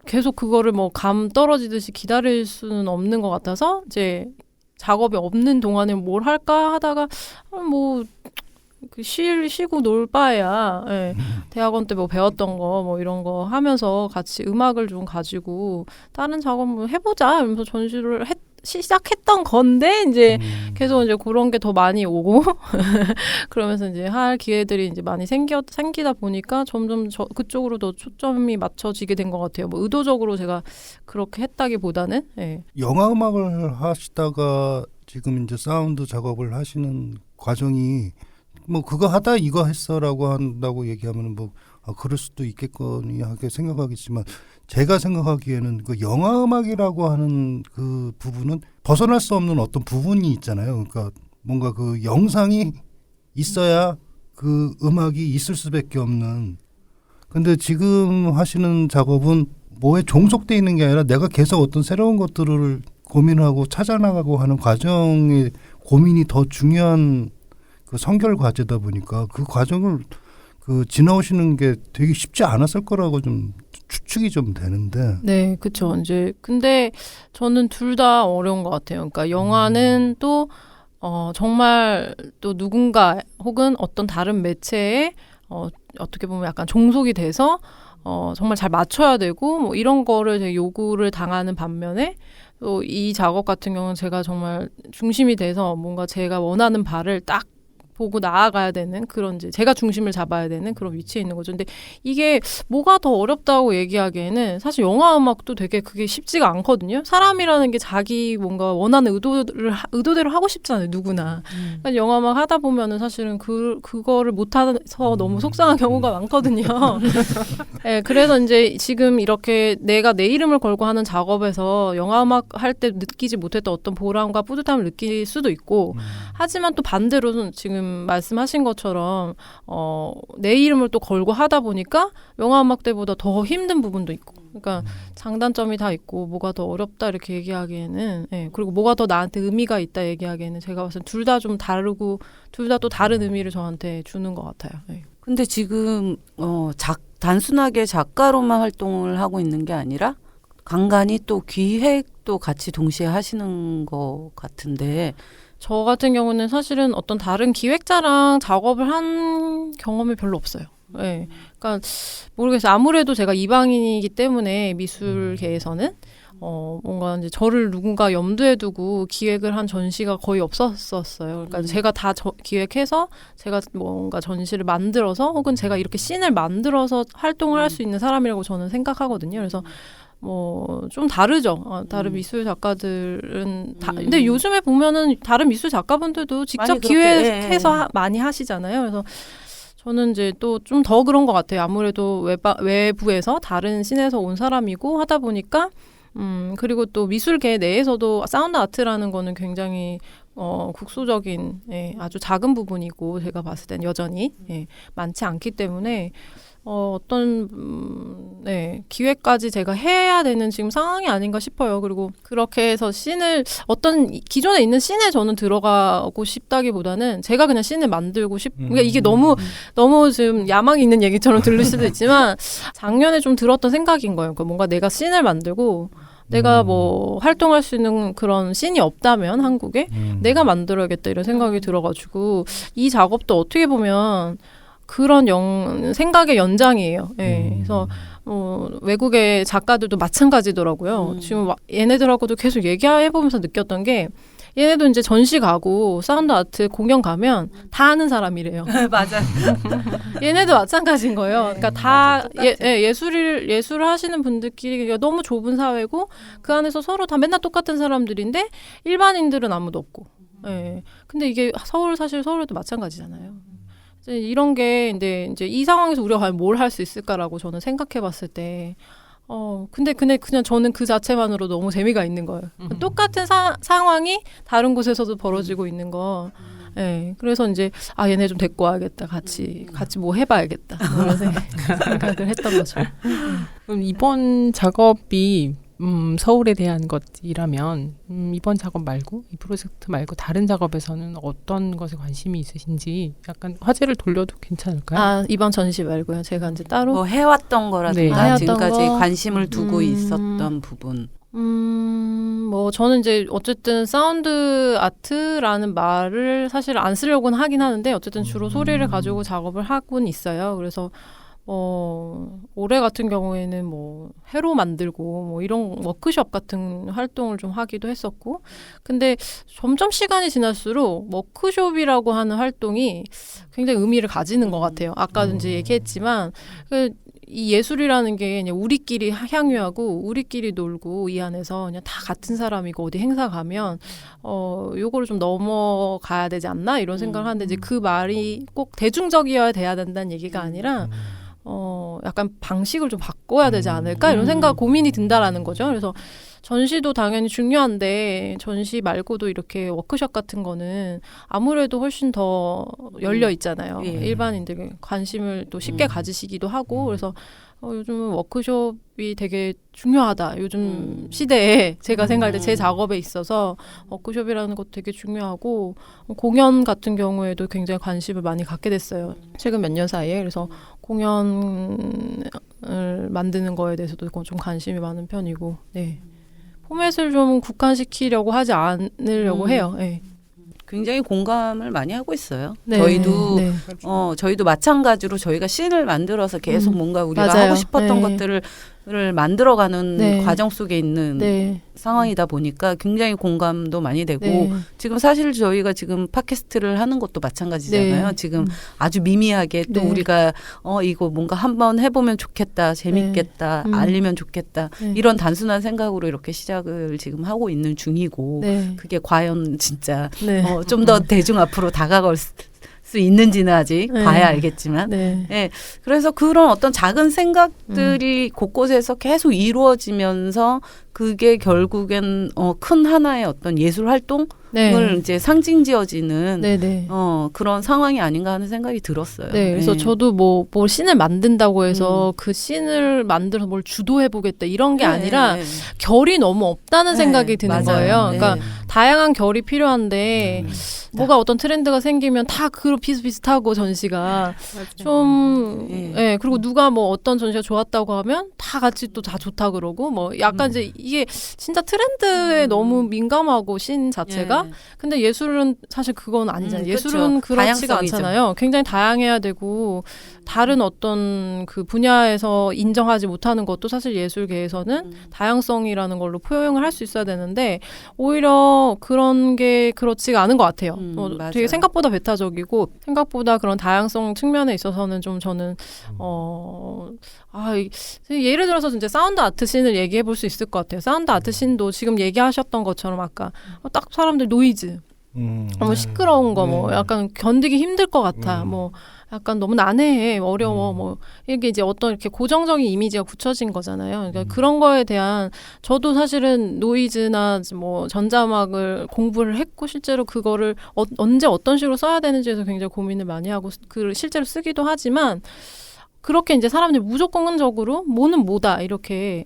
계속 그거를 뭐 감 떨어지듯이 기다릴 수는 없는 것 같아서 이제 작업이 없는 동안에 뭘 할까 하다가 뭐 쉬고 놀 바에야 예. 대학원 때 뭐 배웠던 거 뭐 이런 거 하면서 같이 음악을 좀 가지고 다른 작업 뭐 해보자 이러면서 전시를 시작했던 건데 이제 계속 이제 그런 게 더 많이 오고 그러면서 이제 할 기회들이 이제 많이 생기다 보니까 점점 그쪽으로 더 초점이 맞춰지게 된 것 같아요. 뭐 의도적으로 제가 그렇게 했다기보다는 예. 영화 음악을 하시다가 지금 이제 사운드 작업을 하시는 과정이 뭐 그거 하다 이거 했어라고 한다고 얘기하면 뭐 그럴 수도 있겠거니 하게 생각하겠지만 제가 생각하기에는 그 영화 음악이라고 하는 그 부분은 벗어날 수 없는 어떤 부분이 있잖아요. 그러니까 뭔가 그 영상이 있어야 그 음악이 있을 수밖에 없는. 근데 지금 하시는 작업은 뭐에 종속돼 있는 게 아니라 내가 계속 어떤 새로운 것들을 고민하고 찾아나가고 하는 과정의 고민이 더 중요한 그 선결 과제다 보니까 그 과정을 그 지나오시는 게 되게 쉽지 않았을 거라고 좀 추측이 좀 되는데. 네, 그렇죠. 이제 근데 저는 둘 다 어려운 것 같아요. 그러니까 영화는 또 정말 또 누군가 혹은 어떤 다른 매체에 어떻게 보면 약간 종속이 돼서 정말 잘 맞춰야 되고 뭐 이런 거를 되게 요구를 당하는 반면에 또 이 작업 같은 경우는 제가 정말 중심이 돼서 뭔가 제가 원하는 바를 딱 보고 나아가야 되는 그런 이제 제가 중심을 잡아야 되는 그런 위치에 있는 거죠. 근데 이게 뭐가 더 어렵다고 얘기하기에는 사실 영화 음악도 되게 그게 쉽지가 않거든요. 사람이라는 게 자기 뭔가 원하는 의도대로 하고 싶잖아요, 누구나. 그러니까 영화 음악 하다 보면은 사실은 그거를 못해서 너무 속상한 경우가 많거든요. 네, 그래서 이제 지금 이렇게 내가 내 이름을 걸고 하는 작업에서 영화 음악 할 때 느끼지 못했던 어떤 보람과 뿌듯함을 느낄 수도 있고 하지만 또 반대로는 지금 말씀하신 것처럼 내 이름을 또 걸고 하다 보니까 영화 음악 때보다 더 힘든 부분도 있고 그러니까 장단점이 다 있고 뭐가 더 어렵다 이렇게 얘기하기에는 예, 그리고 뭐가 더 나한테 의미가 있다 얘기하기에는 제가 봤을 때 둘 다 좀 다르고 둘 다 또 다른 의미를 저한테 주는 것 같아요. 예. 근데 지금 단순하게 작가로만 활동을 하고 있는 게 아니라 간간히 또 기획도 같이 동시에 하시는 것 같은데 저 같은 경우는 사실은 어떤 다른 기획자랑 작업을 한 경험이 별로 없어요. 네. 그러니까 모르겠어요. 아무래도 제가 이방인이기 때문에 미술계에서는 뭔가 이제 저를 누군가 염두에 두고 기획을 한 전시가 거의 없었었어요. 그러니까 제가 다 기획해서 제가 뭔가 전시를 만들어서 혹은 제가 이렇게 씬을 만들어서 활동을 할 수 있는 사람이라고 저는 생각하거든요. 그래서 뭐 좀 다르죠. 다른 미술 작가들은 근데 요즘에 보면은 다른 미술 작가분들도 직접 기획해서 많이 하시잖아요. 그래서 저는 이제 또 좀 더 그런 것 같아요. 아무래도 외부에서 다른 씬에서 온 사람이고 하다 보니까 그리고 또 미술계 내에서도 사운드 아트라는 거는 굉장히 국소적인 아주 작은 부분이고 제가 봤을 땐 여전히 많지 않기 때문에 어떤 기획까지 제가 해야 되는 지금 상황이 아닌가 싶어요. 그리고 그렇게 해서 씬을 어떤 기존에 있는 씬에 저는 들어가고 싶다기보다는 제가 그냥 씬을 만들고 그러니까 이게 너무 지금 야망이 있는 얘기처럼 들릴 수도 있지만 작년에 좀 들었던 생각인 거예요. 그러니까 뭔가 내가 씬을 만들고 내가 뭐 활동할 수 있는 그런 씬이 없다면 한국에 내가 만들어야겠다 이런 생각이 들어가지고 이 작업도 어떻게 보면 그런 생각의 연장이에요. 예. 그래서 외국의 작가들도 마찬가지더라고요. 지금 얘네들하고도 계속 얘기해보면서 느꼈던 게 얘네도 이제 전시 가고 사운드 아트 공연 가면 다 아는 사람이래요. 맞아요. 얘네도 마찬가지인 거예요. 그러니까 다 예술을 하시는 분들끼리 너무 좁은 사회고 그 안에서 서로 다 맨날 똑같은 사람들인데 일반인들은 아무도 없고. 예. 근데 이게 사실 서울에도 마찬가지잖아요. 이런 게 이제 이 상황에서 우리가 과연 뭘 할 수 있을까라고 저는 생각해봤을 때 근데 그냥 저는 그 자체만으로 너무 재미가 있는 거예요. 똑같은 상황이 다른 곳에서도 벌어지고 있는 거. 네, 그래서 이제 얘네 좀 데리고 와야겠다. 같이 뭐 해봐야겠다. 그런 생각을 했던 거죠. 그럼 이번 작업이 서울에 대한 것이라면 이번 작업 말고 이 프로젝트 말고 다른 작업에서는 어떤 것에 관심이 있으신지 약간 화제를 돌려도 괜찮을까요? 이번 전시 말고요. 제가 이제 따로 뭐 해왔던 거라든가 네. 지금까지 해왔던 거? 관심을 두고 있었던 부분. 뭐 저는 이제 어쨌든 사운드 아트라는 말을 사실 안 쓰려고는 하긴 하는데 어쨌든 주로 소리를 가지고 작업을 하고는 있어요. 그래서 올해 같은 경우에는 뭐 회로 만들고 뭐 이런 워크숍 같은 활동을 좀 하기도 했었고, 근데 점점 시간이 지날수록 워크숍이라고 하는 활동이 굉장히 의미를 가지는 것 같아요. 아까도 이제 얘기했지만 이 예술이라는 게 그냥 우리끼리 향유하고 우리끼리 놀고 이 안에서 그냥 다 같은 사람이고 어디 행사 가면 요거를 좀 넘어가야 되지 않나 이런 생각을 하는데 이제 그 말이 꼭 대중적이어야 돼야 된다는 얘기가 아니라 약간 방식을 좀 바꿔야 되지 않을까 이런 생각 고민이 든다라는 거죠. 그래서 전시도 당연히 중요한데 전시 말고도 이렇게 워크숍 같은 거는 아무래도 훨씬 더 열려 있잖아요. 예. 일반인들 관심을 또 쉽게 가지시기도 하고 그래서 요즘은 워크숍이 되게 중요하다. 요즘 시대에 제가 생각할 때 제 작업에 있어서 워크숍이라는 것도 되게 중요하고 공연 같은 경우에도 굉장히 관심을 많이 갖게 됐어요. 최근 몇 년 사이에. 그래서 공연을 만드는 거에 대해서도 좀 관심이 많은 편이고 네. 포맷을 좀 국한시키려고 하지 않으려고 해요. 네. 굉장히 공감을 많이 하고 있어요. 네. 저희도 네. 저희도 마찬가지로 저희가 씬을 만들어서 계속 뭔가 우리가 맞아요. 하고 싶었던 네. 것들을 만들어가는 네. 과정 속에 있는 네. 상황이다 보니까 굉장히 공감도 많이 되고 네. 지금 사실 저희가 지금 팟캐스트를 하는 것도 마찬가지잖아요. 네. 지금 아주 미미하게 또 네. 우리가 이거 뭔가 한번 해보면 좋겠다, 재밌겠다, 네. 알리면 좋겠다 네. 이런 단순한 생각으로 이렇게 시작을 지금 하고 있는 중이고 네. 그게 과연 진짜 네. 좀 더 대중 앞으로 다가갈 수 있는지는 아직 네. 봐야 알겠지만 네. 그래서 그런 어떤 작은 생각들이 곳곳에서 계속 이루어지면서 그게 결국엔 큰 하나의 어떤 예술 활동을 네. 이제 상징지어지는 네. 네. 그런 상황이 아닌가 하는 생각이 들었어요. 네, 그래서 네. 저도 뭐 씬을 만든다고 해서 그 씬을 만들어서 뭘 주도해보겠다 이런 게 아니라 네. 결이 너무 없다는 네, 생각이 드는 맞아요. 거예요. 네. 그러니까 다양한 결이 필요한데 뭐가 어떤 트렌드가 생기면 다 그 비슷비슷하고 전시가 좀 네. 그리고 누가 뭐 어떤 전시가 좋았다고 하면 다 같이 또 다 좋다 그러고 뭐 약간 이제 이게 진짜 트렌드에 너무 민감하고 씬 자체가 네. 근데 예술은 사실 그건 아니잖아요. 그쵸. 예술은 그렇지가 다양성이죠. 않잖아요. 굉장히 다양해야 되고 다른 어떤 그 분야에서 인정하지 못하는 것도 사실 예술계에서는 다양성이라는 걸로 포용을 할 수 있어야 되는데 오히려 그런 게 그렇지가 않은 것 같아요. 맞아요. 되게 생각보다 배타적이고 생각보다 그런 다양성 측면에 있어서는 좀 저는 예를 들어서 이제 사운드 아트 씬을 얘기해 볼 수 있을 것 같아요. 사운드 아트 씬도 지금 얘기하셨던 것처럼 아까 딱 사람들 노이즈 너무 시끄러운 거 뭐 약간 견디기 힘들 것 같아. 뭐 약간 너무 난해해, 어려워, 뭐 이게 이제 어떤 이렇게 고정적인 이미지가 굳혀진 거잖아요. 그러니까 그런 거에 대한 저도 사실은 노이즈나 뭐 전자음악을 공부를 했고 실제로 그거를 언제 어떤 식으로 써야 되는지에서 굉장히 고민을 많이 하고 그 실제로 쓰기도 하지만. 그렇게 이제 사람들이 무조건적으로 뭐는 뭐다 이렇게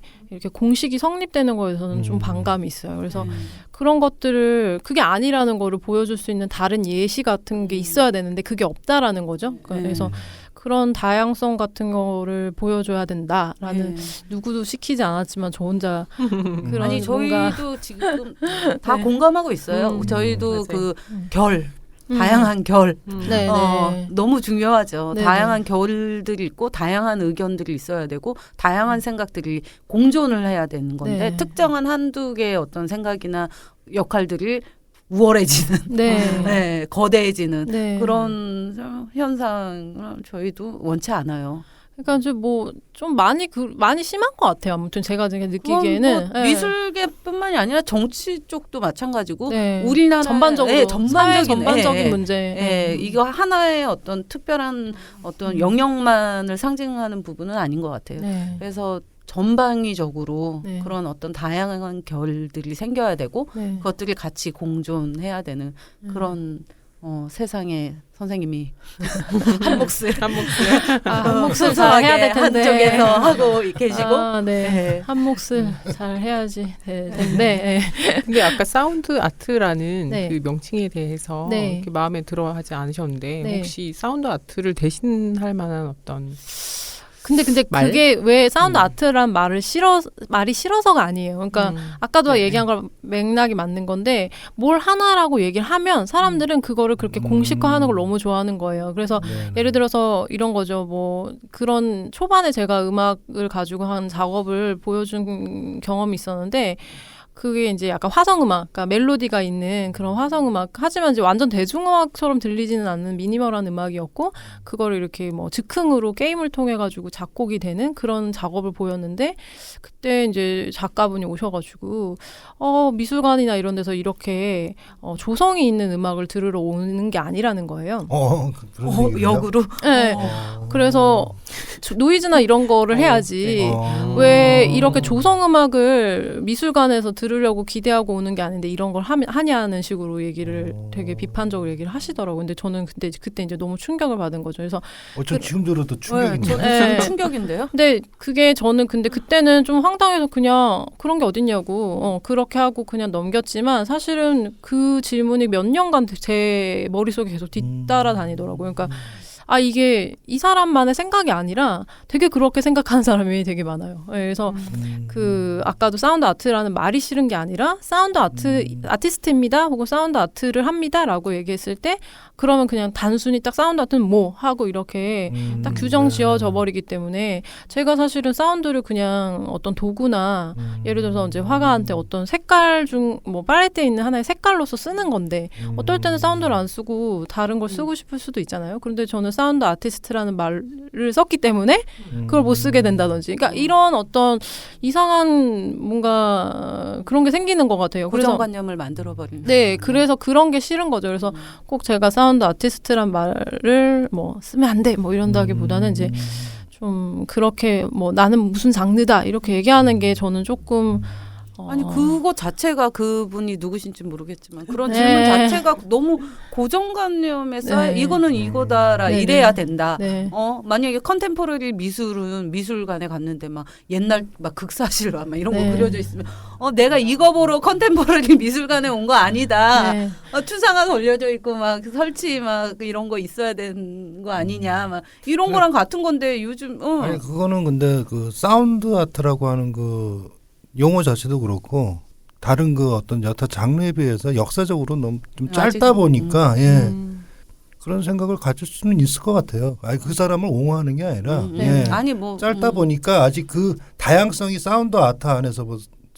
공식이 성립되는 거에서는 좀 반감이 있어요. 그래서 그런 것들을 그게 아니라는 거를 보여줄 수 있는 다른 예시 같은 게 있어야 되는데 그게 없다라는 거죠. 그래서 그런 다양성 같은 거를 보여줘야 된다라는 누구도 시키지 않았지만 저 혼자 그런 아니 뭔가 저희도 지금 다 공감하고 있어요. 저희도 맞아요. 그 결. 다양한 결 네, 네. 너무 중요하죠. 네네. 다양한 결들이 있고 다양한 의견들이 있어야 되고 다양한 생각들이 공존을 해야 되는 건데 네. 특정한 한두 개의 어떤 생각이나 역할들이 우월해지는 네. 거대해지는 네. 그런 현상을 저희도 원치 않아요. 그러니까 이제 뭐 좀 많이 심한 것 같아요. 아무튼 제가 느끼기에는 뭐 미술계뿐만이 아니라 정치 쪽도 마찬가지고 네. 우리나라 전반적으로 사회 전반적인 예, 문제. 예, 이거 하나의 어떤 특별한 어떤 영역만을 상징하는 부분은 아닌 것 같아요. 네. 그래서 전방위적으로 네. 그런 어떤 다양한 결들이 생겨야 되고 네. 그것들이 같이 공존해야 되는 그런 세상에 선생님이 한 몫을 한 몫을 잘 해야 될 텐데 한쪽에서 하고 계시고 네. 한 몫을 잘 해야지 될 텐데. 근데 아까 사운드 아트라는 네. 그 명칭에 대해서 네. 이렇게 마음에 들어 하지 않으셨는데 네. 혹시 사운드 아트를 대신할 만한 어떤 근데 말? 그게 왜 사운드 아트란 말이 싫어서가 아니에요. 그러니까 아까도 네. 얘기한 걸 맥락이 맞는 건데 뭘 하나라고 얘기를 하면 사람들은 그거를 그렇게 공식화하는 걸 너무 좋아하는 거예요. 그래서 네. 예를 들어서 이런 거죠. 뭐 그런 초반에 제가 음악을 가지고 한 작업을 보여준 경험이 있었는데 그게 이제 약간 화성음악, 그러니까 멜로디가 있는 그런 화성음악. 하지만 이제 완전 대중음악처럼 들리지는 않는 미니멀한 음악이었고 그거를 이렇게 뭐 즉흥으로 게임을 통해 가지고 작곡이 되는 그런 작업을 보였는데 그때 이제 작가분이 오셔가지고 미술관이나 이런 데서 이렇게 조성이 있는 음악을 들으러 오는 게 아니라는 거예요. 그런 얘기예요? 역으로. 네. 그래서 노이즈나 이런 거를 해야지. 왜 이렇게 조성음악을 미술관에서 들으려고 기대하고 오는 게 아닌데 이런 걸 하냐는 식으로 얘기를 되게 비판적으로 얘기를 하시더라고요. 근데 저는 그때 이제 너무 충격을 받은 거죠. 그래서 저 지금 들어도 충격인데. 저는 네. 충격인데요. 근데 그게 저는 근데 그때는 좀 황당해서 그냥 그런 게 어딨냐고 그렇게 하고 그냥 넘겼지만 사실은 그 질문이 몇 년간 제 머릿속에 계속 뒤따라 다니더라고요. 그러니까 이게 이 사람만의 생각이 아니라 되게 그렇게 생각하는 사람이 되게 많아요. 네, 그래서 그 아까도 사운드 아트라는 말이 싫은 게 아니라 사운드 아티스트입니다. 혹은 사운드 아트를 합니다라고 얘기했을 때 그러면 그냥 단순히 딱 사운드 아트는 뭐 하고 이렇게 딱 규정 지어져 버리기 때문에 제가 사실은 사운드를 그냥 어떤 도구나 예를 들어서 이제 화가한테 어떤 색깔 중 뭐 팔레트에 있는 하나의 색깔로서 쓰는 건데 어떨 때는 사운드를 안 쓰고 다른 걸 쓰고 싶을 수도 있잖아요. 그런데 저는 사운드 아티스트라는 말을 썼기 때문에 그걸 못 쓰게 된다든지 그러니까 이런 어떤 이상한 뭔가 그런 게 생기는 것 같아요. 그래서 고정관념을 만들어버리는. 네, 그래서 그런 게 싫은 거죠. 그래서 꼭 제가 사운드 아티스트란 말을 뭐 쓰면 안 돼 뭐 이런다기보다는 이제 좀 그렇게 뭐 나는 무슨 장르다 이렇게 얘기하는 게 저는 조금 아니 그거 자체가 그분이 누구신지 모르겠지만 그런 네. 질문 자체가 너무 고정관념에 쌓여 네. 이거는 이거다라 네, 이래야 네. 된다. 네. 만약에 컨템포러리 미술은 미술관에 갔는데 막 옛날 막 극사실 막 이런 네. 거 그려져 있으면 내가 이거 보러 컨템포러리 미술관에 온 거 아니다. 네. 추상화 걸려져 있고 막 설치 막 이런 거 있어야 되는 거 아니냐 막 이런 거랑 같은 건데 요즘 아니 그거는 근데 그 사운드 아트라고 하는 그 용어 자체도 그렇고 다른 그 어떤 여타 장르에 비해서 역사적으로 너무 좀 짧다 아직, 보니까 그런 생각을 가질 수는 있을 것 같아요. 그 사람을 옹호하는 게 아니라 아니 뭐 짧다 보니까 아직 그 다양성이 사운드 아트 안에서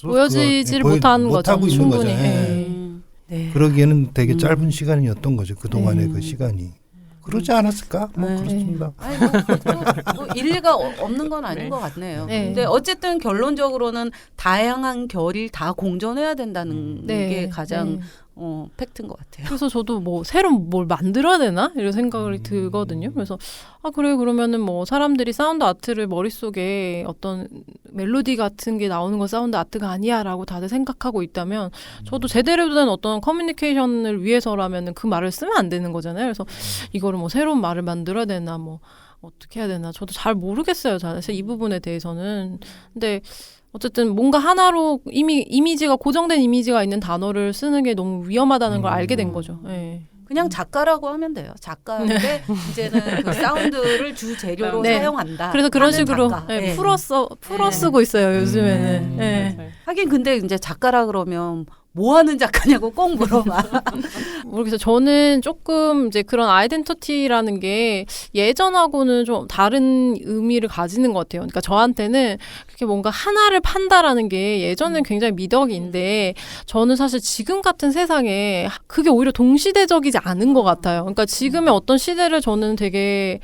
보여지질 못하는 거죠. 못하고 있는 거죠. 충분히. 네. 그러기에는 되게 짧은 시간이었던 거죠. 그 동안의 네. 그 시간이. 그러지 않았을까? 뭐 네. 그렇습니다. 아니 뭐 일리가 없는 건 아닌 것 같네요. 네. 근데 어쨌든 결론적으로는 다양한 결이 다 공존해야 된다는 네. 게 가장 네. 팩트인 것 같아요. 그래서 저도 뭐 새로 뭘 만들어야 되나 이런 생각이 들거든요. 그래서 그래 그러면은 뭐 사람들이 사운드 아트를 머릿속에 어떤 멜로디 같은 게 나오는 건 사운드 아트가 아니야라고 다들 생각하고 있다면 저도 제대로 된 어떤 커뮤니케이션을 위해서라면은 그 말을 쓰면 안 되는 거잖아요. 그래서 이거를 뭐 새로운 말을 만들어야 되나 뭐 어떻게 해야 되나 저도 잘 모르겠어요. 사실 이 부분에 대해서는. 근데 어쨌든 뭔가 하나로 이미지가 고정된 이미지가 있는 단어를 쓰는 게 너무 위험하다는 걸 알게 된 거죠. 네. 그냥 작가라고 하면 돼요. 작가인데 이제는 그 사운드를 주 재료로 네. 사용한다. 그래서 그런 하는 식으로 작가. 네, 네. 풀어 쓰고 있어요. 요즘에는. 네. 하긴 근데 이제 작가라 그러면 뭐 하는 작가냐고 꼭 물어봐. 모르겠어요. 저는 조금 이제 그런 아이덴티티라는 게 예전하고는 좀 다른 의미를 가지는 것 같아요. 그러니까 저한테는 그렇게 뭔가 하나를 판다라는 게 예전엔 굉장히 미덕인데 저는 사실 지금 같은 세상에 그게 오히려 동시대적이지 않은 것 같아요. 그러니까 지금의 어떤 시대를 저는 되게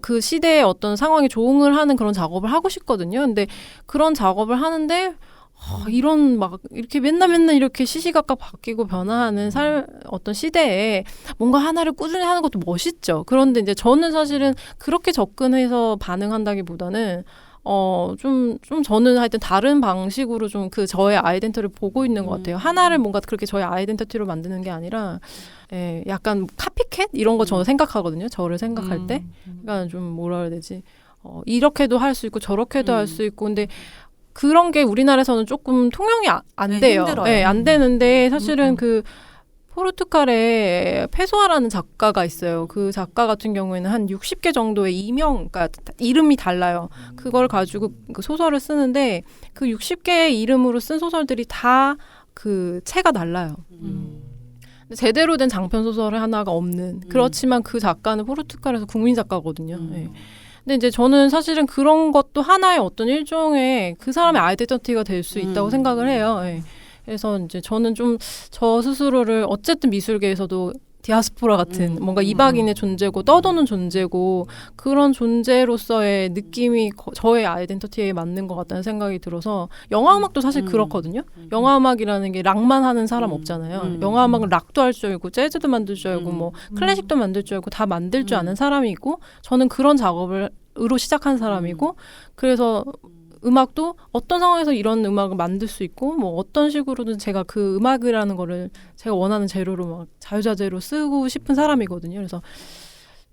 그 시대의 어떤 상황에 조응을 하는 그런 작업을 하고 싶거든요. 근데 그런 작업을 하는데 이런 막 이렇게 맨날 이렇게 시시각각 바뀌고 변화하는 어떤 시대에 뭔가 하나를 꾸준히 하는 것도 멋있죠. 그런데 이제 저는 사실은 그렇게 접근해서 반응한다기보다는 좀 저는 하여튼 다른 방식으로 좀 그 저의 아이덴티티를 보고 있는 것 같아요. 하나를 뭔가 그렇게 저의 아이덴티티로 만드는 게 아니라 약간 카피캣 이런 거 저는 생각하거든요. 저를 생각할 때. 그러니까 좀 뭐라 해야 되지? 이렇게도 할 수 있고 저렇게도 할 수 있고 근데 그런 게 우리나라에서는 조금 통용이 안 돼요. 힘들어요. 네, 안 되는데 사실은 그 포르투갈에 페소아라는 작가가 있어요. 그 작가 같은 경우에는 한 60개 정도의 그러니까 이름이 달라요. 그걸 가지고 그 소설을 쓰는데 그 60개의 이름으로 쓴 소설들이 다 그 체가 달라요. 근데 제대로 된 장편 소설 하나가 없는. 그렇지만 그 작가는 포르투갈에서 국민 작가거든요. 네. 근데 이제 저는 사실은 그런 것도 하나의 어떤 일종의 그 사람의 아이덴티티가 될 수 있다고 생각을 해요. 네. 그래서 이제 저는 좀 저 스스로를 어쨌든 미술계에서도 디아스포라 같은 뭔가 이방인의 존재고 떠도는 존재고 그런 존재로서의 느낌이 저의 아이덴티티에 맞는 것 같다는 생각이 들어서 영화음악도 사실 그렇거든요. 영화음악이라는 게 락만 하는 사람 없잖아요. 영화음악은 락도 할 줄 알고 재즈도 만들 줄 알고 뭐 클래식도 만들 줄 알고 다 만들 줄 아는 사람이 있고 저는 그런 작업으로 시작한 사람이고 그래서 음악도 어떤 상황에서 이런 음악을 만들 수 있고 뭐 어떤 식으로든 제가 그 음악이라는 거를 제가 원하는 재료로 막 자유자재로 쓰고 싶은 사람이거든요. 그래서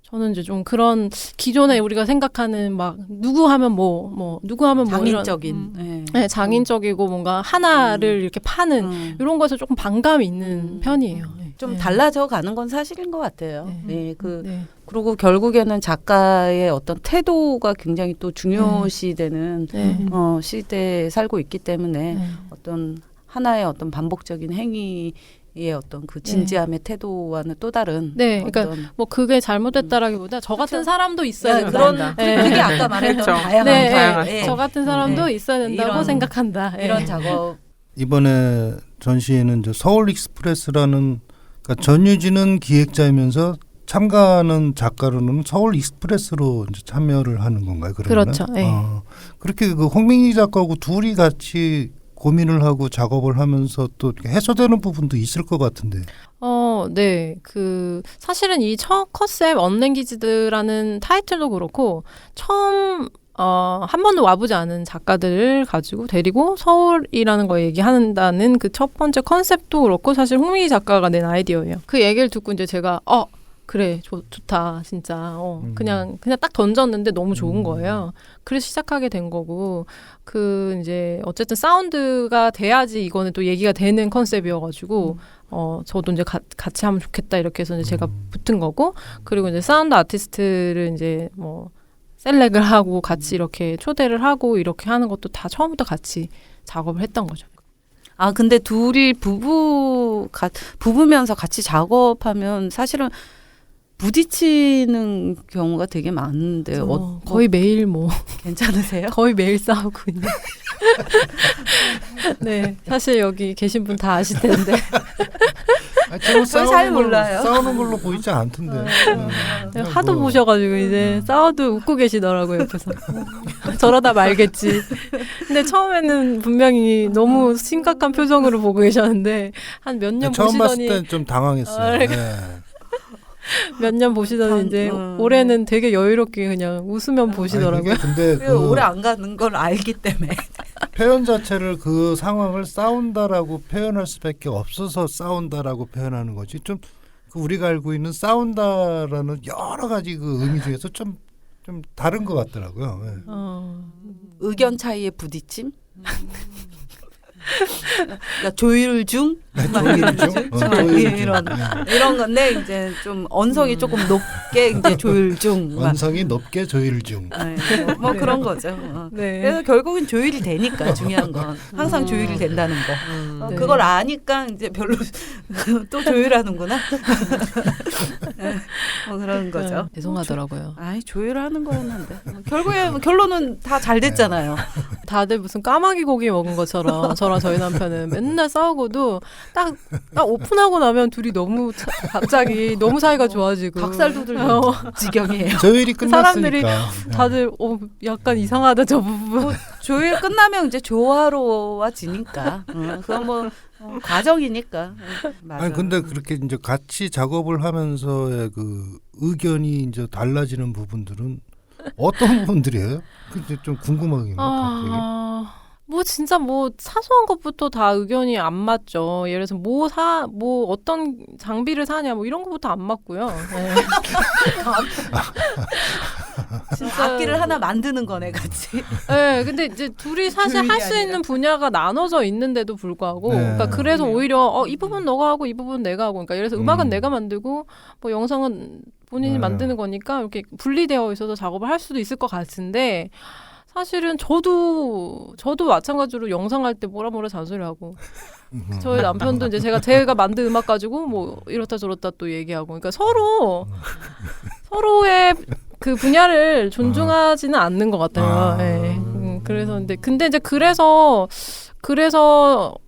저는 이제 좀 그런 기존에 우리가 생각하는 막 누구 하면 뭐 누구 하면 뭐 장인적인 네, 장인적이고 뭔가 하나를 이렇게 파는 이런 거에서 조금 반감이 있는 편이에요. 네. 좀 네. 달라져 가는 건 사실인 것 같아요. 네. 네. 그리고 결국에는 작가의 어떤 태도가 굉장히 또 중요시되는 네. 시대에 살고 있기 때문에 네. 어떤 하나의 어떤 반복적인 행위의 어떤 그 진지함의 태도와는 또 다른 네, 어떤 그러니까 뭐 그게 잘못됐다라기보다 저 같은 사람도 있어야 된다. 그런 네. 그게 아까 말했던 그렇죠. 다양한 네, 다양한 네. 저 같은 사람도 네. 있어야 된다고 이런- 생각한다. 네. 이런 작업 이번에 전시회는 이제 서울 익스프레스라는 그러니까 전유진은 기획자이면서 참가하는 작가로는 서울 익스프레스로 이제 참여를 하는 건가요? 그러면은? 그렇죠. 네. 그렇게 그 홍민기 작가하고 둘이 같이 고민을 하고 작업을 하면서 또 이렇게 해소되는 부분도 있을 것 같은데. 네. 사실은 이 첫 컨셉 언랭귀지드라는 타이틀도 그렇고 처음 한 번도 와보지 않은 작가들을 가지고 데리고 서울이라는 거 얘기한다는 그 첫 번째 컨셉도 그렇고 사실 홍민기 작가가 낸 아이디어예요. 그 얘기를 듣고 이제 제가 그래 좋다 진짜 그냥 딱 던졌는데 너무 좋은 거예요. 그래서 시작하게 된 거고 이제 어쨌든 사운드가 돼야지 이거는 또 얘기가 되는 컨셉이어가지고 저도 이제 같이 하면 좋겠다 이렇게 해서 이제 제가 붙은 거고 그리고 이제 사운드 아티스트를 이제 뭐 셀렉을 하고 같이 이렇게 초대를 하고 이렇게 하는 것도 다 처음부터 같이 작업을 했던 거죠. 근데 둘이 부부면서 같이 작업하면 사실은 부딪히는 경우가 되게 많은데 거의 매일 괜찮으세요? 거의 매일 싸우고 있는. 네, 사실 여기 계신 분 다 아실 텐데. 저는 잘 몰라요. 싸우는 걸로 보이지 않던데. 하도 보셔가지고 이제 싸워도 웃고 계시더라고요 옆에서. 저러다 말겠지. 근데 처음에는 분명히 너무 심각한 표정으로 보고 계셨는데 한 몇 년 처음 봤을 보시더니 땐 좀 당황했어요. 몇 년 보시더니 이제 올해는 되게 여유롭게 그냥 웃으면 보시더라고요. 아니, 근데 오래 안 가는 걸 알기 때문에 표현 자체를 그 상황을 싸운다라고 표현할 수밖에 없어서 싸운다라고 표현하는 거지. 좀 우리가 알고 있는 싸운다라는 여러 가지 그 의미 중에서 좀 다른 것 같더라고요. 네. 의견 차이의 부딪힘. 그러니까 조율 중 이런 건데 이제 좀 언성이 조금 높게 이제 조율 중 원성이 높게 조율 중. 뭐 그런 거죠. 네. 그래서 결국은 조율이 되니까 중요한 건 항상 조율이 된다는 거. 네. 그걸 아니까 이제 별로 또 조율하는구나. 뭐 그런 거죠. 죄송하더라고요. 조율하는 거였는데 결국에 결론은 다 잘 됐잖아요. 다들 무슨 까마귀 고기 먹은 것처럼 저랑 저희 남편은 맨날 싸우고도 딱 오픈하고 나면 둘이 너무 갑자기 너무 사이가 좋아지고 닭살도들 지경이에요. 조율이 끝났으니까. 사람들이 다들 약간 이상하다 저 부분. 조율 끝나면 이제 조화로워지니까. 그건 뭐 과정이니까. 맞아. 아니 근데 그렇게 이제 같이 작업을 하면서의 그 의견이 이제 달라지는 부분들은 어떤 부분들이에요? 그게 좀 궁금하긴 갑자기. 뭐 진짜 뭐 사소한 것부터 다 의견이 안 맞죠. 예를 들어서 뭐 어떤 장비를 사냐 뭐 이런 것부터 안 맞고요. 네. 진짜 악기를 하나 만드는 거네 같이. 네, 근데 이제 둘이 사실 조율이 할 수 아니라. 있는 분야가 나눠져 있는데도 불구하고, 네. 그러니까 그래서 그래요. 오히려 이 부분 너가 하고 이 부분 내가 하고, 그러니까 예를 들어서 음악은 음. 내가 만들고 뭐 영상은 본인이 네. 만드는 거니까 이렇게 분리되어 있어서 작업을 할 수도 있을 것 같은데. 사실은 저도 마찬가지로 영상할 때 뭐라 잔소리하고 저희 남편도 이제 제가 만든 음악 가지고 뭐 이렇다 저렇다 또 얘기하고 그러니까 서로의 그 분야를 존중하지는 않는 것 같아요. 아. 예. 그래서 근데 이제 그래서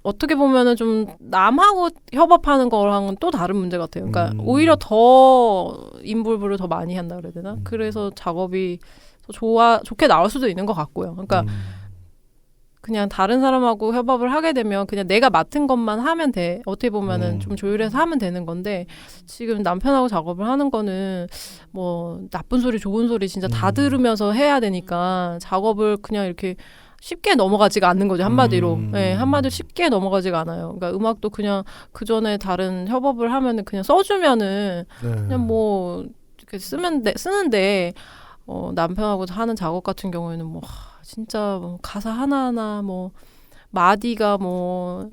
어떻게 보면은 좀 남하고 협업하는 거랑은 또 다른 문제 같아요. 그러니까 오히려 더 인볼브를 더 많이 한다 그래야 되나? 그래서 작업이 더 좋게 나올 수도 있는 것 같고요. 그러니까 그냥 다른 사람하고 협업을 하게 되면 그냥 내가 맡은 것만 하면 돼. 어떻게 보면은 좀 조율해서 하면 되는 건데 지금 남편하고 작업을 하는 거는 뭐 나쁜 소리 좋은 소리 진짜 다 들으면서 해야 되니까 작업을 그냥 이렇게 쉽게 넘어가지가 않는 거죠. 한마디로. 네, 한마디로 쉽게 넘어가지가 않아요. 그러니까 음악도 그냥 그 전에 다른 협업을 하면은 그냥 써주면은 네. 그냥 뭐 이렇게 쓰는데 남편하고 하는 작업 같은 경우에는 뭐 진짜 뭐 가사 하나하나 뭐 마디가 뭐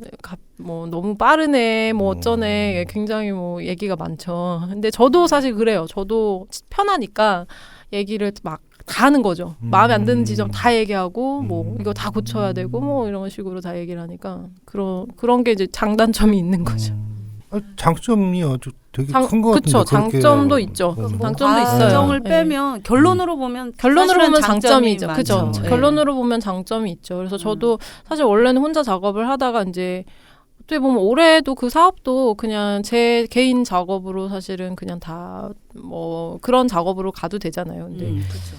너무 빠르네 뭐 어쩌네 굉장히 뭐 얘기가 많죠. 근데 저도 사실 그래요. 저도 편하니까 얘기를 막 다 하는 거죠. 마음에 안 드는 지점 다 얘기하고 뭐 이거 다 고쳐야 되고 뭐 이런 식으로 다 얘기를 하니까 그런 게 이제 장단점이 있는 거죠. 장점이 아주 되게 큰 것 같은데. 그렇죠. 장점도 있죠. 장점도 있어요. 과정을 네. 빼면 결론으로 보면 결론으로 사실은 보면 장점이죠. 많죠. 그죠. 네. 결론으로 보면 장점이 있죠. 그래서 저도 사실 원래는 혼자 작업을 하다가 이제 어떻게 보면 올해도 그 사업도 그냥 제 개인 작업으로 사실은 그냥 다 뭐 그런 작업으로 가도 되잖아요. 근데 그렇죠.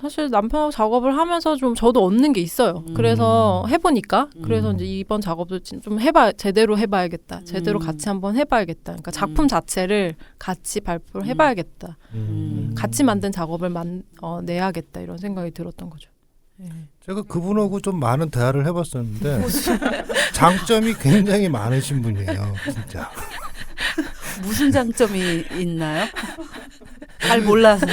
사실 남편하고 작업을 하면서 좀 저도 얻는 게 있어요. 그래서 해보니까 그래서 이제 이번 작업도 좀 제대로 해봐야겠다. 제대로 같이 한번 해봐야겠다. 그러니까 작품 자체를 같이 발표를 해봐야겠다. 같이 만든 작업을 내야겠다 이런 생각이 들었던 거죠. 네. 제가 그분하고 좀 많은 대화를 해봤었는데 장점이 굉장히 많으신 분이에요. 진짜. 무슨 장점이 있나요? 잘 몰라서.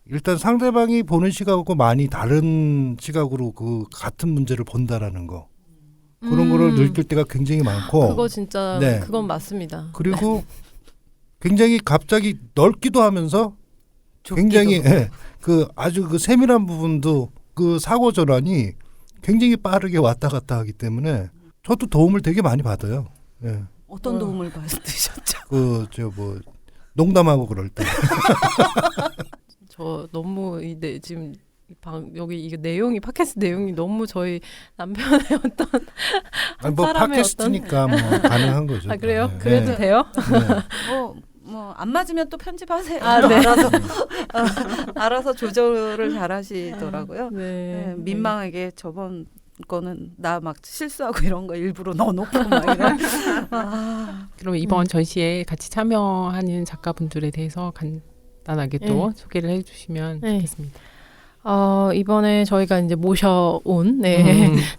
일단 상대방이 보는 시각하고 많이 다른 시각으로 그 같은 문제를 본다라는 거. 그런 거를 느낄 때가 굉장히 많고. 그거 진짜 네. 그건 맞습니다. 그리고 굉장히 갑자기 넓기도 하면서 굉장히 그 아주 그 세밀한 부분도 그 사고 전환이 굉장히 빠르게 왔다 갔다 하기 때문에 저도 도움을 되게 많이 받아요. 예. 어떤 도움을 받으셨죠? 뭐 농담하고 그럴 때. 저 너무 지금 여기 이게 내용이 팟캐스트 내용이 너무 저희 남편의 어떤 아니 뭐 사람의 팟캐스트니까 뭐 가능한 거죠. 아 그래요? 네. 그래도 네. 돼요? 뭐 안 맞으면 또 편집하세요. 네. 알아서 조절을 잘하시더라고요. 네. 민망하게 저번 거는 나 막 실수하고 이런 거 일부러 넣어놓고 막 이런. 그럼 이번 전시에 같이 참여하는 작가분들에 대해서 간단하게 또 소개를 해주시면 좋겠습니다. 이번에 저희가 이제 모셔온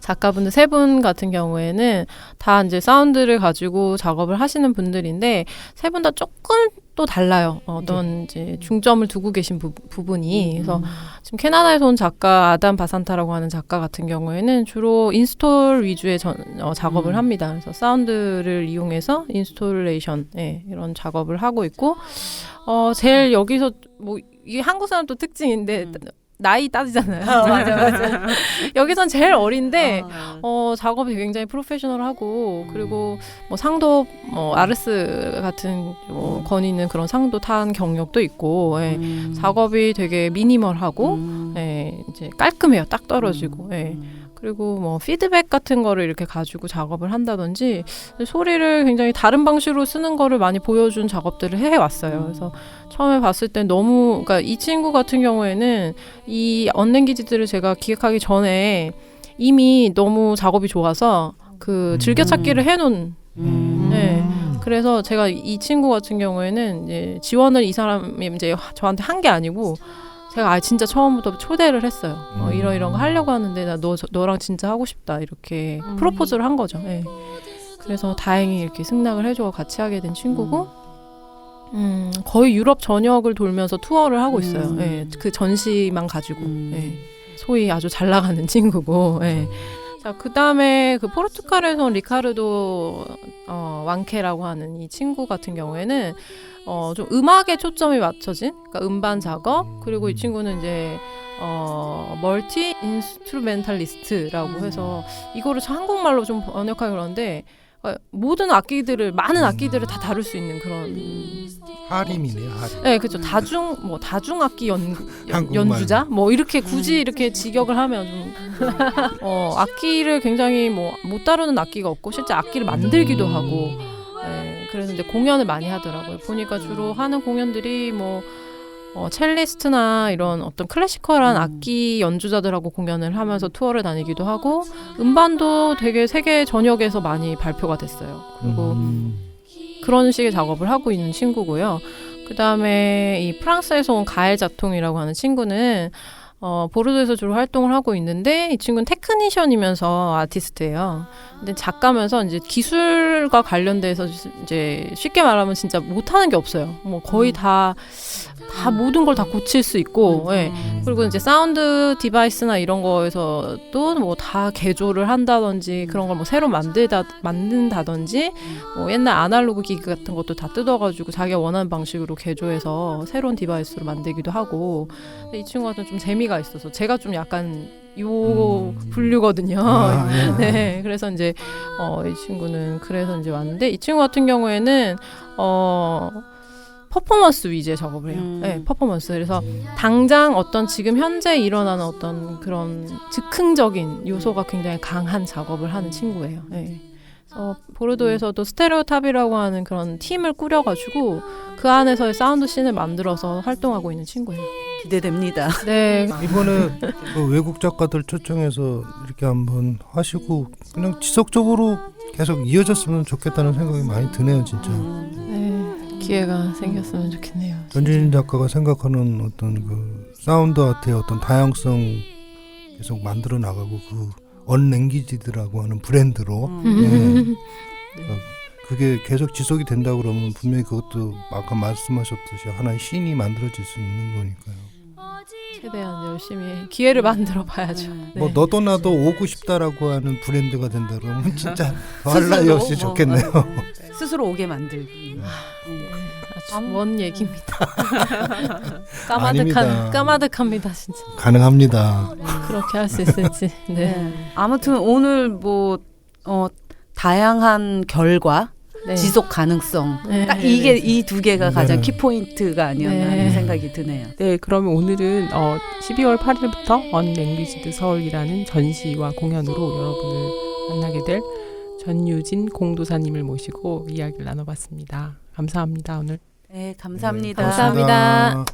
작가분들 3분 같은 경우에는 다 이제 사운드를 가지고 작업을 하시는 분들인데 3분 다 조금 또 달라요. 어떤 이제 중점을 두고 계신 부분이. 그래서 지금 캐나다에서 온 작가 아담 바산타라고 하는 작가 같은 경우에는 주로 인스톨 위주의 작업을 합니다. 그래서 사운드를 이용해서 인스톨레이션 이런 작업을 하고 있고 제일 여기서 뭐 이게 한국 사람 또 특징인데 나이 따지잖아요. 맞아. 여기선 제일 어린데 작업이 굉장히 프로페셔널하고 그리고 뭐 상도 아르스 같은 권위 있는 그런 상도 탄 경력도 있고 작업이 되게 미니멀하고 이제 깔끔해요. 딱 떨어지고 그리고 뭐 피드백 같은 거를 이렇게 가지고 작업을 한다든지 소리를 굉장히 다른 방식으로 쓰는 거를 많이 보여준 작업들을 해왔어요. 그래서 처음에 봤을 때 그러니까 이 친구 같은 경우에는 이 언랭귀지들을 제가 기획하기 전에 이미 너무 작업이 좋아서 그 즐겨찾기를 해놓은 그래서 제가 이 친구 같은 경우에는 이제 지원을 이 사람이 이제 저한테 한 게 아니고 제가 진짜 처음부터 초대를 했어요. 이런 거 하려고 하는데 나 너랑 진짜 하고 싶다 이렇게 프로포즈를 한 거죠. 그래서 다행히 이렇게 승낙을 해줘 같이 하게 된 친구고 거의 유럽 전역을 돌면서 투어를 하고 있어요. 예, 그 전시만 가지고. 예. 소위 아주 잘 나가는 친구고. 예. 자, 그다음에 그 포르투갈에서 온 리카르도 왕케라고 하는 이 친구 같은 경우에는 좀 음악에 초점이 맞춰진, 그러니까 음반 작업, 그리고 이 친구는 이제 멀티 인스트루멘탈리스트라고 해서 이거를 한국말로 좀 번역하기 그런데 모든 악기들을, 많은 악기들을 다 다룰 수 있는 그런 하림이네요. 하림. 네, 그렇죠. 다중 악기 한국말. 연주자 뭐 이렇게 굳이 이렇게 직역을 하면 좀 악기를 굉장히 뭐 못 다루는 악기가 없고 실제 악기를 만들기도 하고, 네, 그래서 이제 공연을 많이 하더라고요. 보니까 주로 하는 공연들이 뭐 첼리스트나 이런 어떤 클래시컬한 악기 연주자들하고 공연을 하면서 투어를 다니기도 하고, 음반도 되게 세계 전역에서 많이 발표가 됐어요. 그리고 그런 식의 작업을 하고 있는 친구고요. 그 다음에 이 프랑스에서 온 가엘 자통이라고 하는 친구는 보르도에서 주로 활동을 하고 있는데, 이 친구는 테크니션이면서 아티스트예요. 근데 작가면서 이제 기술과 관련돼서 이제 쉽게 말하면 진짜 못하는 게 없어요. 뭐 거의 다 모든 걸 다 고칠 수 있고, 예. 그리고 이제 사운드 디바이스나 이런 거에서도 뭐 다 개조를 한다든지 그런 걸 뭐 새로 만든다든지 뭐 옛날 아날로그 기기 같은 것도 다 뜯어가지고 자기가 원하는 방식으로 개조해서 새로운 디바이스로 만들기도 하고. 이 친구가 좀 재미가 있어서 제가 좀 약간 요 분류거든요. 네, 그래서 이제 이 친구는 그래서 이제 왔는데, 이 친구 같은 경우에는 퍼포먼스 위주의 작업을 해요. 네, 퍼포먼스. 그래서 당장 어떤 지금 현재 일어나는 어떤 그런 즉흥적인 요소가 굉장히 강한 작업을 하는 친구예요. 네. 보르도에서도 스테레오탑이라고 하는 그런 팀을 꾸려가지고 그 안에서의 사운드 씬을 만들어서 활동하고 있는 친구예요. 기대됩니다. 네. 이번에 그 외국 작가들 초청해서 이렇게 한번 하시고 그냥 지속적으로 계속 이어졌으면 좋겠다는 생각이 많이 드네요, 진짜. 네, 기회가 생겼으면 좋겠네요. 전진인 작가가 생각하는 어떤 그 사운드 아트의 어떤 다양성 계속 만들어 나가고, 그 언랭귀지드라고 하는 브랜드로 그게 계속 지속이 된다 그러면 분명히 그것도 아까 말씀하셨듯이 하나의 씬이 만들어질 수 있는 거니까요. 최대한 열심히 기회를 만들어 봐야죠. 네. 뭐 너도 나도 오고 싶다라고 하는 브랜드가 된다 그러면 진짜 더할 나위 없이 좋겠네요. 스스로 오게 만들기. 아주 먼 얘기입니다. 아닙니다. 까마득합니다, 진짜. 가능합니다. 그렇게 할 수 있을지. 네. 아무튼 오늘 뭐 다양한 결과, 네. 지속 가능성, 네. 딱 이게 이 두 개가 가장 네. 키포인트가 아니었나 네. 하는 생각이 드네요. 네, 그러면 오늘은 12월 8일부터 언랭귀지드 서울이라는 전시와 공연으로 여러분을 만나게 될 전유진 공도사님을 모시고 이야기를 나눠봤습니다. 감사합니다, 오늘. 네, 감사합니다. 감사합니다.